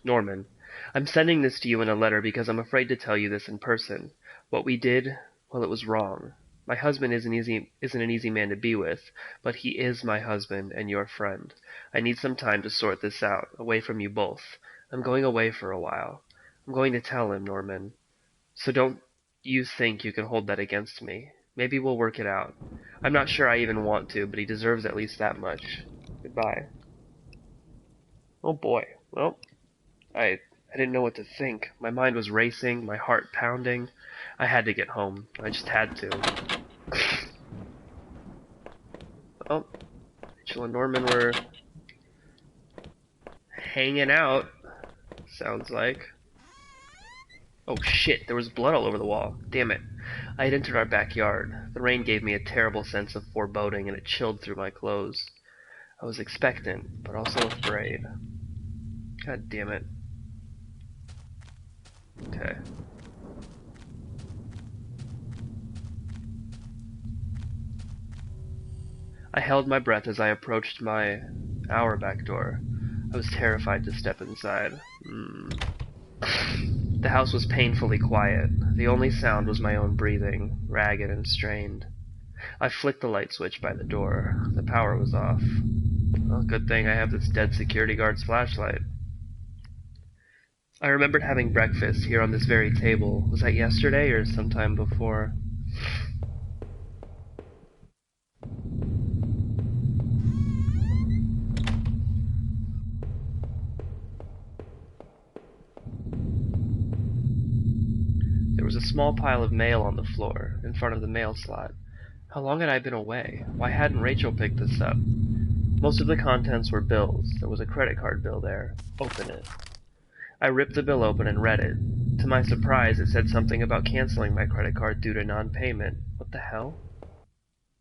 Norman, I'm sending this to you in a letter because I'm afraid to tell you this in person. What we did, well, it was wrong. My husband isn't an easy man to be with, but he is my husband and your friend. I need some time to sort this out, away from you both. I'm going away for a while. I'm going to tell him, Norman. So don't you think you can hold that against me. Maybe we'll work it out. I'm not sure I even want to, but he deserves at least that much. Goodbye. Oh boy. Well, I didn't know what to think. My mind was racing, my heart pounding. I had to get home. I just had to. Well, Rachel and Norman were hanging out, sounds like. Oh shit, there was blood all over the wall. Damn it. I had entered our backyard. The rain gave me a terrible sense of foreboding, and it chilled through my clothes. I was expectant, but also afraid. God damn it. Okay. I held my breath as I approached our back door. I was terrified to step inside. The house was painfully quiet. The only sound was my own breathing, ragged and strained. I flicked the light switch by the door. The power was off. Well, good thing I have this dead security guard's flashlight. I remembered having breakfast here on this very table. Was that yesterday or sometime before? There was a small pile of mail on the floor, in front of the mail slot. How long had I been away? Why hadn't Rachel picked this up? Most of the contents were bills. There was a credit card bill there. Open it. I ripped the bill open and read it. To my surprise, it said something about canceling my credit card due to non-payment. What the hell?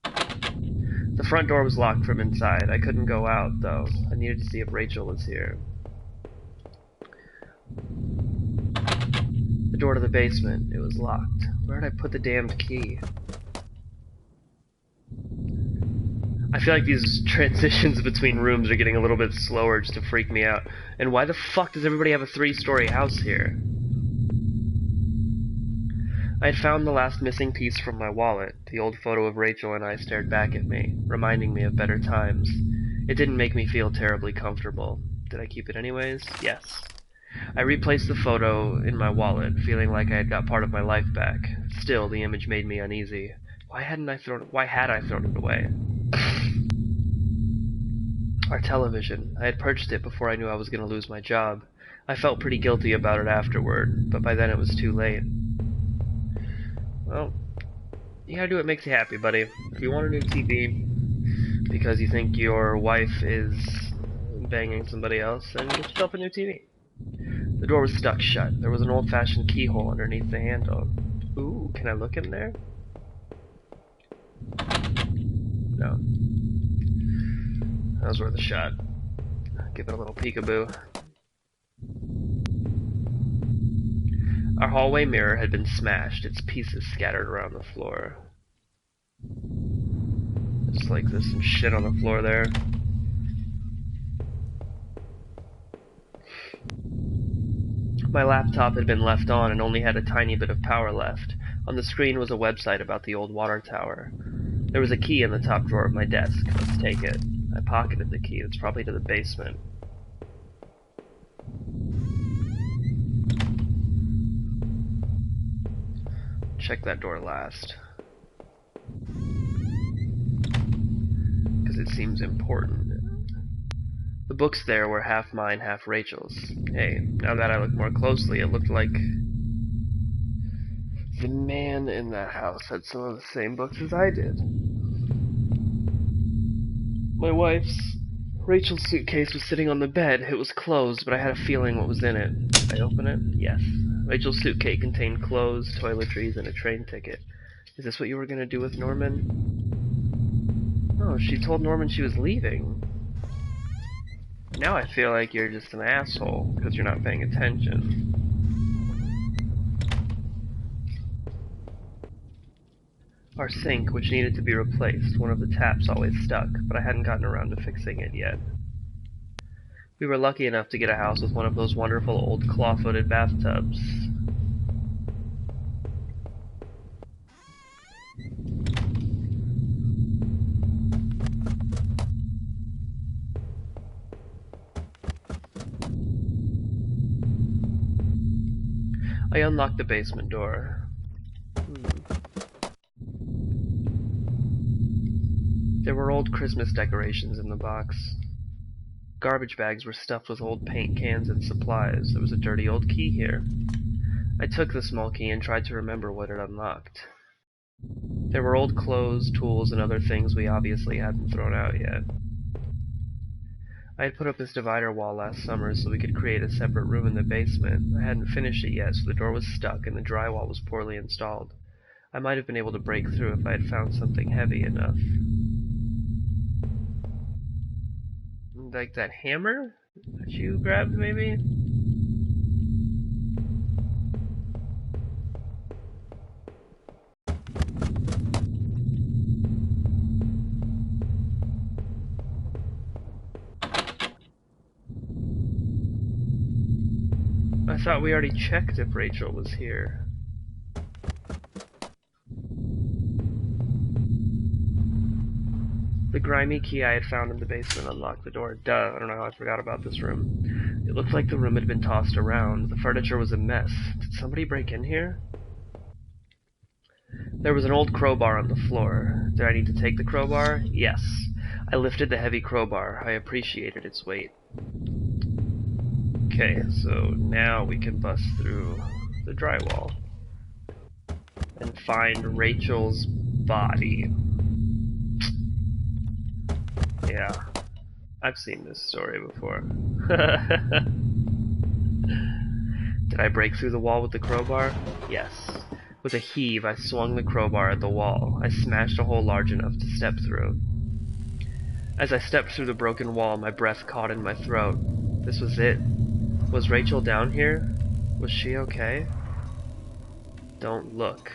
The front door was locked from inside. I couldn't go out, though. I needed to see if Rachel was here. The door to the basement. It was locked. Where did I put the damned key? I feel like these transitions between rooms are getting a little bit slower just to freak me out. And why the fuck does everybody have a 3-story house here? I had found the last missing piece from my wallet. The old photo of Rachel and I stared back at me, reminding me of better times. It didn't make me feel terribly comfortable. Did I keep it anyways? Yes. I replaced the photo in my wallet, feeling like I had got part of my life back. Still, the image made me uneasy. Why had I thrown it away? Our television. I had purchased it before I knew I was going to lose my job. I felt pretty guilty about it afterward, but by then it was too late. Well, you gotta do what makes you happy, buddy. If you want a new TV because you think your wife is banging somebody else, and get yourself a new TV. The door was stuck shut. There was an old-fashioned keyhole underneath the handle. Ooh, can I look in there? No. That was worth a shot. Give it a little peekaboo. Our hallway mirror had been smashed, its pieces scattered around the floor. Just like there's some shit on the floor there. My laptop had been left on and only had a tiny bit of power left. On the screen was a website about the old water tower. There was a key in the top drawer of my desk. Let's take it. I pocketed the key. It's probably to the basement. Check that door last. Because it seems important. The books there were half mine, half Rachel's. Hey, now that I look more closely, it looked like the man in that house had some of the same books as I did. My wife's, Rachel's suitcase was sitting on the bed. It was closed, but I had a feeling what was in it. Did I open it? Yes. Rachel's suitcase contained clothes, toiletries, and a train ticket. Is this what you were going to do with Norman? Oh, she told Norman she was leaving. Now I feel like you're just an asshole because you're not paying attention. Our sink, which needed to be replaced, one of the taps always stuck, but I hadn't gotten around to fixing it yet. We were lucky enough to get a house with one of those wonderful old claw-footed bathtubs. I unlocked the basement door. There were old Christmas decorations in the box. Garbage bags were stuffed with old paint cans and supplies. There was a dirty old key here. I took the small key and tried to remember what it unlocked. There were old clothes, tools, and other things we obviously hadn't thrown out yet. I had put up this divider wall last summer so we could create a separate room in the basement. I hadn't finished it yet, so the door was stuck and the drywall was poorly installed. I might have been able to break through if I had found something heavy enough. Like that hammer that you grabbed, maybe? I thought we already checked if Rachel was here. The grimy key I had found in the basement unlocked the door. Duh, I don't know how I forgot about this room. It looked like the room had been tossed around. The furniture was a mess. Did somebody break in here? There was an old crowbar on the floor. Did I need to take the crowbar? Yes. I lifted the heavy crowbar. I appreciated its weight. Okay, so now we can bust through the drywall and find Rachel's body. Yeah, I've seen this story before. Did I break through the wall with the crowbar? Yes. With a heave, I swung the crowbar at the wall. I smashed a hole large enough to step through. As I stepped through the broken wall, my breath caught in my throat. This was it. Was Rachel down here? Was she okay? Don't look.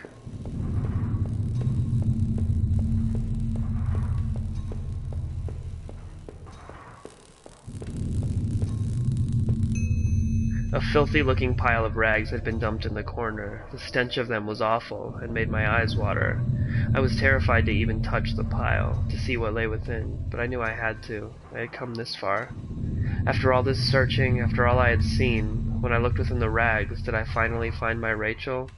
A filthy-looking pile of rags had been dumped in the corner. The stench of them was awful and made my eyes water. I was terrified to even touch the pile, to see what lay within, but I knew I had to. I had come this far. After all this searching, after all I had seen, when I looked within the rags, did I finally find my Rachel?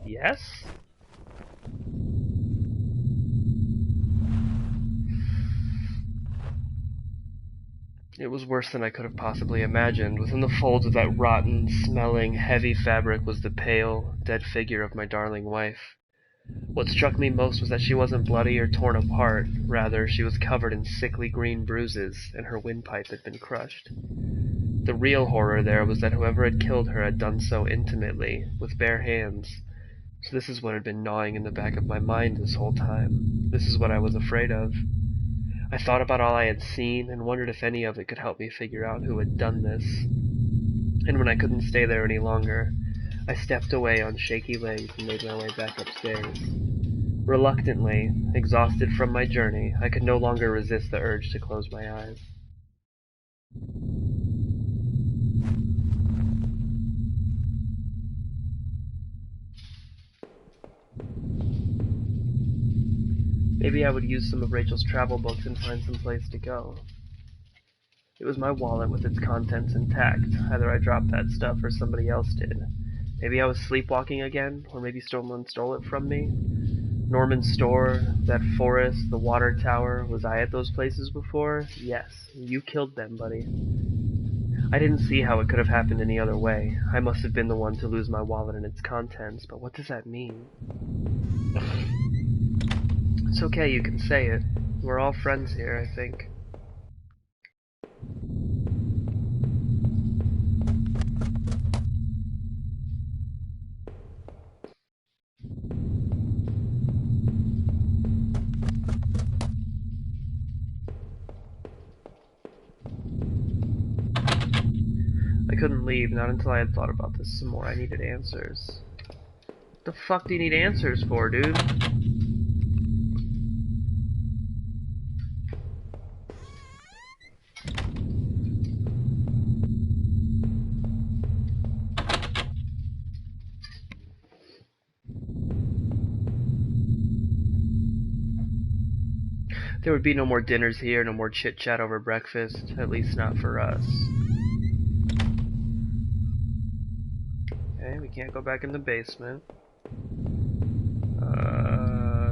Yes? It was worse than I could have possibly imagined. Within the folds of that rotten, smelling, heavy fabric was the pale, dead figure of my darling wife. What struck me most was that she wasn't bloody or torn apart. Rather, she was covered in sickly green bruises, and her windpipe had been crushed. The real horror there was that whoever had killed her had done so intimately, with bare hands. So this is what had been gnawing in the back of my mind this whole time. This is what I was afraid of. I thought about all I had seen and wondered if any of it could help me figure out who had done this. And when I couldn't stay there any longer, I stepped away on shaky legs and made my way back upstairs. Reluctantly, exhausted from my journey, I could no longer resist the urge to close my eyes. Maybe I would use some of Rachel's travel books and find some place to go. It was my wallet with its contents intact. Either I dropped that stuff or somebody else did. Maybe I was sleepwalking again, or maybe someone stole it from me. Norman's store, that forest, the water tower, was I at those places before? Yes. You killed them, buddy. I didn't see how it could have happened any other way. I must have been the one to lose my wallet and its contents, but what does that mean? It's okay, you can say it. We're all friends here, I think. I couldn't leave, not until I had thought about this some more. I needed answers. What the fuck do you need answers for, dude? There would be no more dinners here, no more chit-chat over breakfast, at least not for us. Okay, we can't go back in the basement.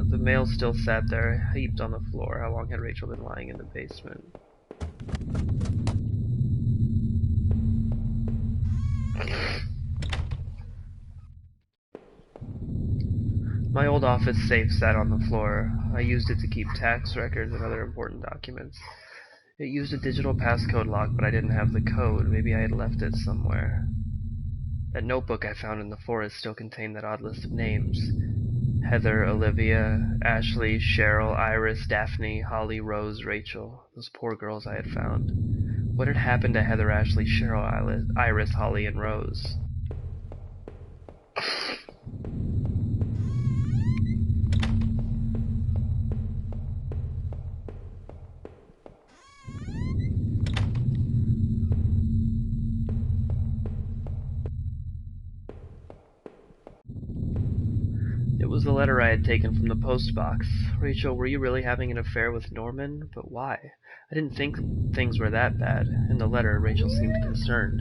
The mail still sat there, heaped on the floor. How long had Rachel been lying in the basement? My old office safe sat on the floor. I used it to keep tax records and other important documents. It used a digital passcode lock, but I didn't have the code. Maybe I had left it somewhere. That notebook I found in the forest still contained that odd list of names. Heather, Olivia, Ashley, Cheryl, Iris, Daphne, Holly, Rose, Rachel. Those poor girls I had found. What had happened to Heather, Ashley, Cheryl, Iris, Holly, and Rose? It was the letter I had taken from the post box. Rachel, were you really having an affair with Norman? But why? I didn't think things were that bad. In the letter, Rachel seemed concerned.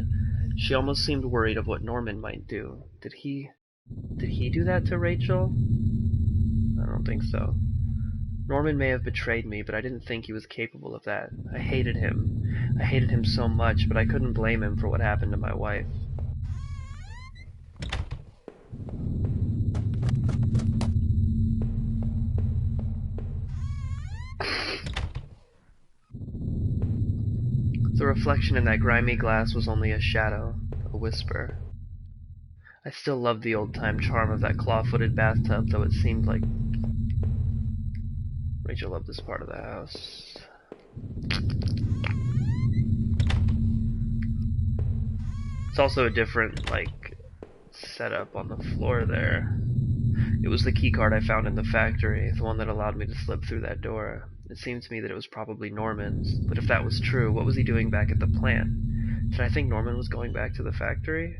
She almost seemed worried of what Norman might do. Did he do that to Rachel? I don't think so. Norman may have betrayed me, but I didn't think he was capable of that. I hated him. I hated him so much, but I couldn't blame him for what happened to my wife. The reflection in that grimy glass was only a shadow, a whisper. I still loved the old-time charm of that claw-footed bathtub, though it seemed like Rachel loved this part of the house. It's also a different, setup on the floor there. It was the keycard I found in the factory, the one that allowed me to slip through that door. It seemed to me that it was probably Norman's, but if that was true, what was he doing back at the plant? Did I think Norman was going back to the factory?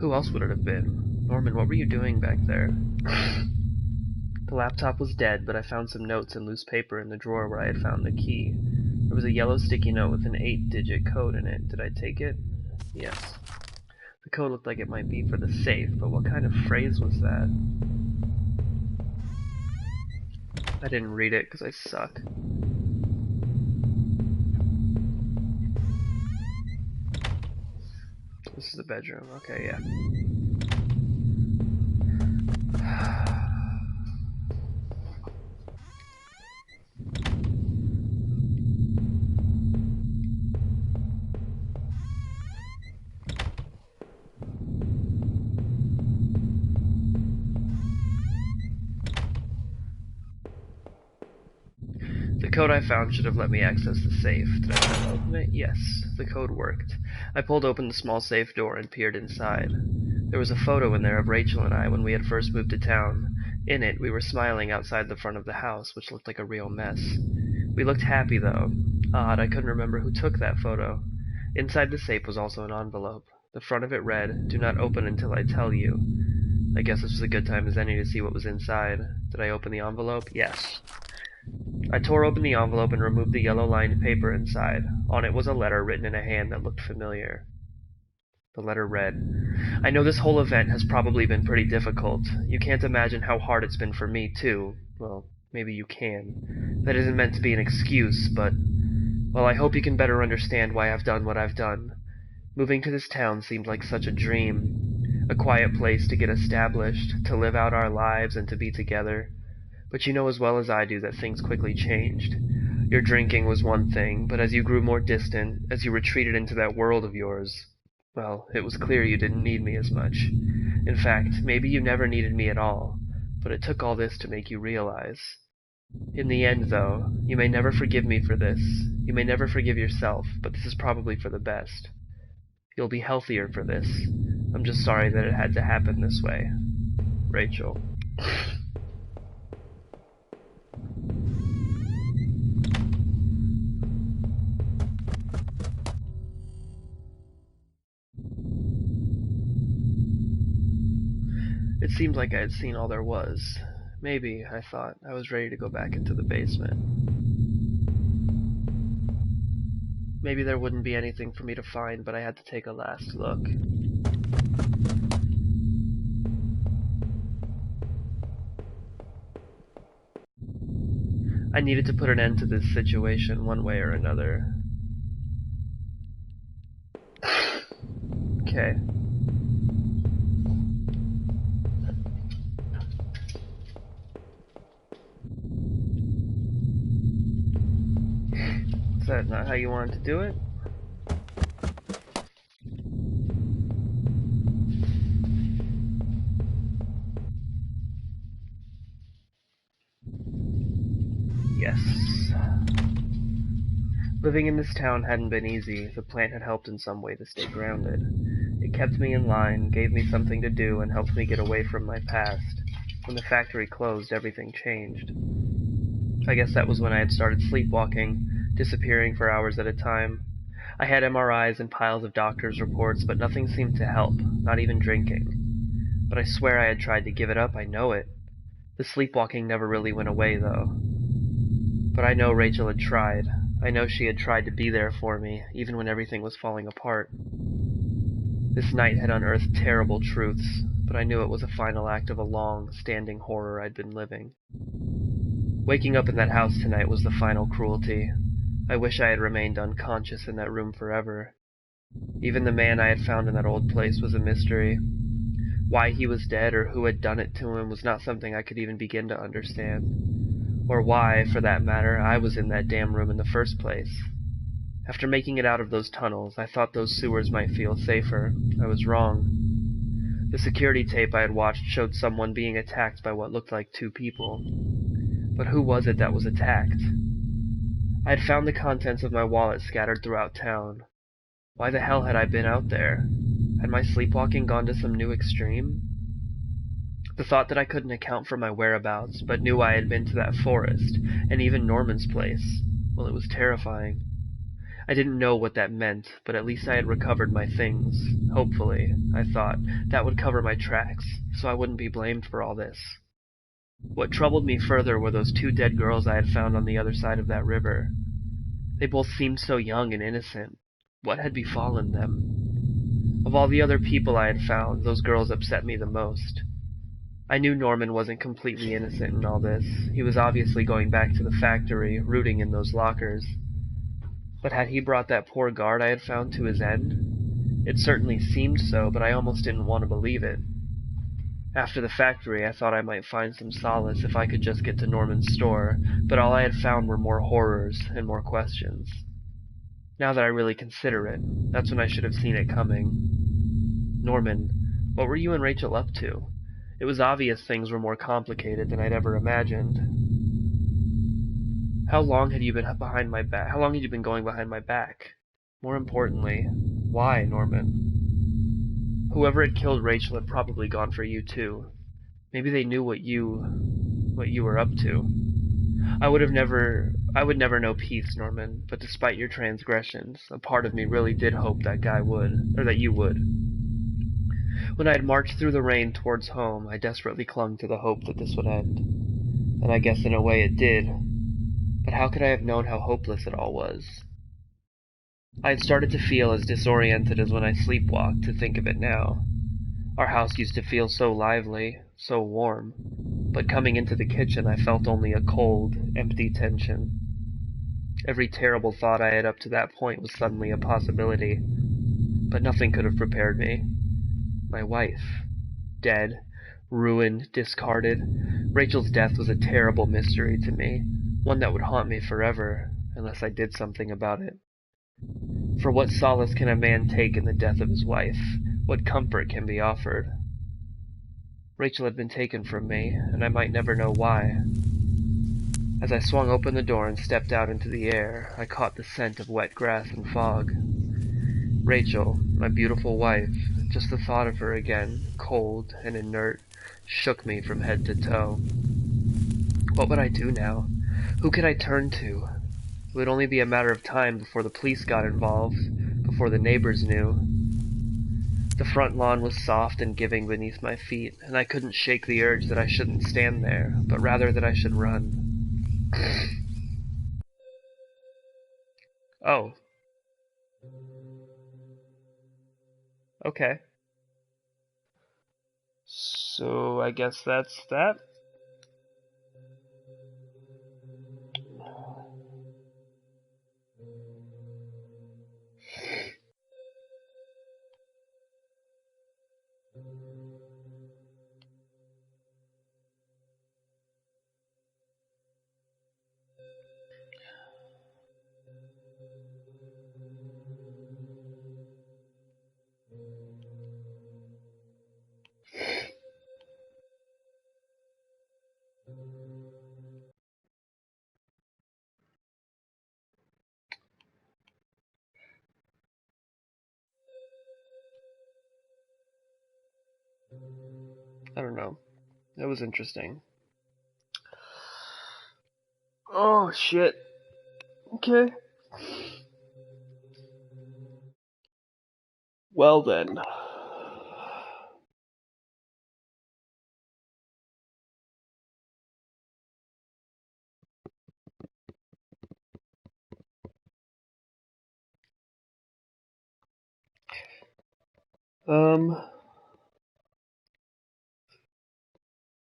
Who else would it have been? Norman, what were you doing back there? The laptop was dead, but I found some notes and loose paper in the drawer where I had found the key. There was a yellow sticky note with an 8-digit code in it. Did I take it? Yes. The code looked like it might be for the safe, but what kind of phrase was that? I didn't read it because I suck. This is the bedroom. Okay, yeah. The code I found should have let me access the safe. Did I try to open it? Yes, the code worked. I pulled open the small safe door and peered inside. There was a photo in there of Rachel and I when we had first moved to town. In it, we were smiling outside the front of the house, which looked like a real mess. We looked happy, though. Odd, I couldn't remember who took that photo. Inside the safe was also an envelope. The front of it read, "Do not open until I tell you." I guess this was a good time as any to see what was inside. Did I open the envelope? Yes. I tore open the envelope and removed the yellow-lined paper inside. On it was a letter written in a hand that looked familiar. The letter read, "I know this whole event has probably been pretty difficult. You can't imagine how hard it's been for me, too. Well, maybe you can. That isn't meant to be an excuse, but... well, I hope you can better understand why I've done what I've done. Moving to this town seemed like such a dream. A quiet place to get established, to live out our lives, and to be together. But you know as well as I do that things quickly changed. Your drinking was one thing, but as you grew more distant, as you retreated into that world of yours, well, it was clear you didn't need me as much. In fact, maybe you never needed me at all, but it took all this to make you realize. In the end, though, you may never forgive me for this. You may never forgive yourself, but this is probably for the best. You'll be healthier for this. I'm just sorry that it had to happen this way. Rachel." It seemed like I had seen all there was. Maybe, I thought, I was ready to go back into the basement. Maybe there wouldn't be anything for me to find, but I had to take a last look. I needed to put an end to this situation one way or another. Okay. Is that not how you wanted to do it? Yes. Living in this town hadn't been easy. The plant had helped in some way to stay grounded. It kept me in line, gave me something to do, and helped me get away from my past. When the factory closed, everything changed. I guess that was when I had started sleepwalking, disappearing for hours at a time. I had MRIs and piles of doctor's reports, but nothing seemed to help, not even drinking. But I swear I had tried to give it up, I know it. The sleepwalking never really went away, though. But I know Rachel had tried. I know she had tried to be there for me, even when everything was falling apart. This night had unearthed terrible truths, but I knew it was a final act of a long, standing horror I'd been living. Waking up in that house tonight was the final cruelty. I wish I had remained unconscious in that room forever. Even the man I had found in that old place was a mystery. Why he was dead or who had done it to him was not something I could even begin to understand. Or why, for that matter, I was in that damn room in the first place. After making it out of those tunnels, I thought those sewers might feel safer. I was wrong. The security tape I had watched showed someone being attacked by what looked like two people. But who was it that was attacked? I had found the contents of my wallet scattered throughout town. Why the hell had I been out there? Had my sleepwalking gone to some new extreme? The thought that I couldn't account for my whereabouts, but knew I had been to that forest, and even Norman's place, well, it was terrifying. I didn't know what that meant, but at least I had recovered my things. Hopefully, I thought, that would cover my tracks, so I wouldn't be blamed for all this. What troubled me further were those two dead girls I had found on the other side of that river. They both seemed so young and innocent. What had befallen them? Of all the other people I had found, those girls upset me the most. I knew Norman wasn't completely innocent in all this. He was obviously going back to the factory, rooting in those lockers. But had he brought that poor guard I had found to his end? It certainly seemed so, but I almost didn't want to believe it. After the factory, I thought I might find some solace if I could just get to Norman's store, but all I had found were more horrors and more questions. Now that I really consider it, that's when I should have seen it coming. Norman, what were you and Rachel up to? It was obvious things were more complicated than I'd ever imagined. How long had you been behind my back? How long had you been going behind my back? More importantly, why, Norman? Whoever had killed Rachel had probably gone for you too. Maybe they knew what you were up to. I would never know peace, Norman, but despite your transgressions, a part of me really did hope that you would. When I had marched through the rain towards home, I desperately clung to the hope that this would end. And I guess in a way it did. But how could I have known how hopeless it all was? I had started to feel as disoriented as when I sleepwalked, to think of it now. Our house used to feel so lively, so warm. But coming into the kitchen, I felt only a cold, empty tension. Every terrible thought I had up to that point was suddenly a possibility. But nothing could have prepared me. My wife. Dead. Ruined. Discarded. Rachel's death was a terrible mystery to me. One that would haunt me forever, unless I did something about it. For what solace can a man take in the death of his wife? What comfort can be offered? Rachel had been taken from me, and I might never know why. As I swung open the door and stepped out into the air, I caught the scent of wet grass and fog. Rachel, my beautiful wife, just the thought of her again, cold and inert, shook me from head to toe. What would I do now? Who could I turn to? It would only be a matter of time before the police got involved, before the neighbors knew. The front lawn was soft and giving beneath my feet, and I couldn't shake the urge that I shouldn't stand there, but rather that I should run. Oh. Okay. So I guess that's that? I don't know. That was interesting. Oh, shit. Okay. Well then. Um,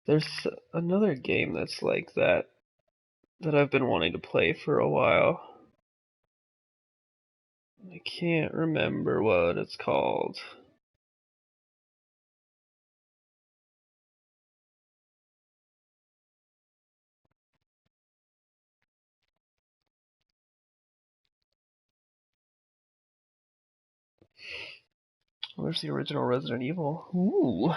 there's another game that's like that I've been wanting to play for a while. I can't remember what it's called. Where's the original Resident Evil? Ooh.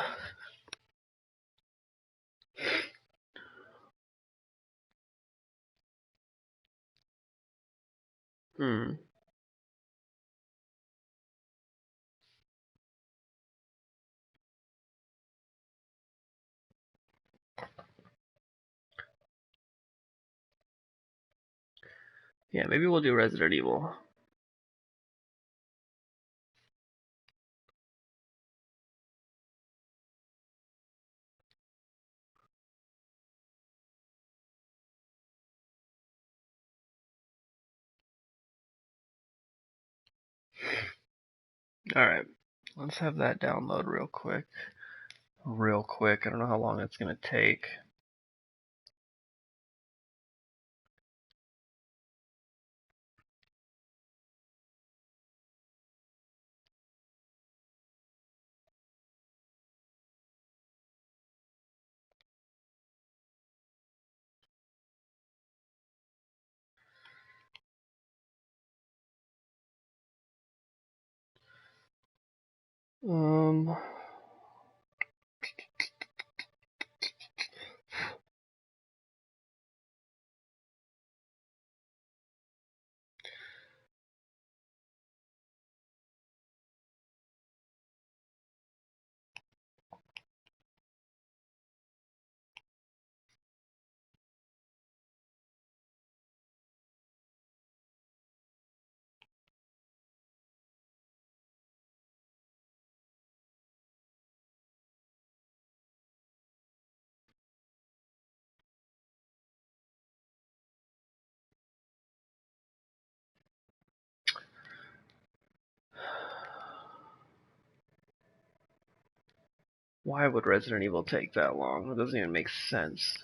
Hmm. Yeah, maybe we'll do Resident Evil. Alright. Let's have that download real quick. Real quick. I don't know how long it's gonna take. Um, why would Resident Evil take that long? It doesn't even make sense.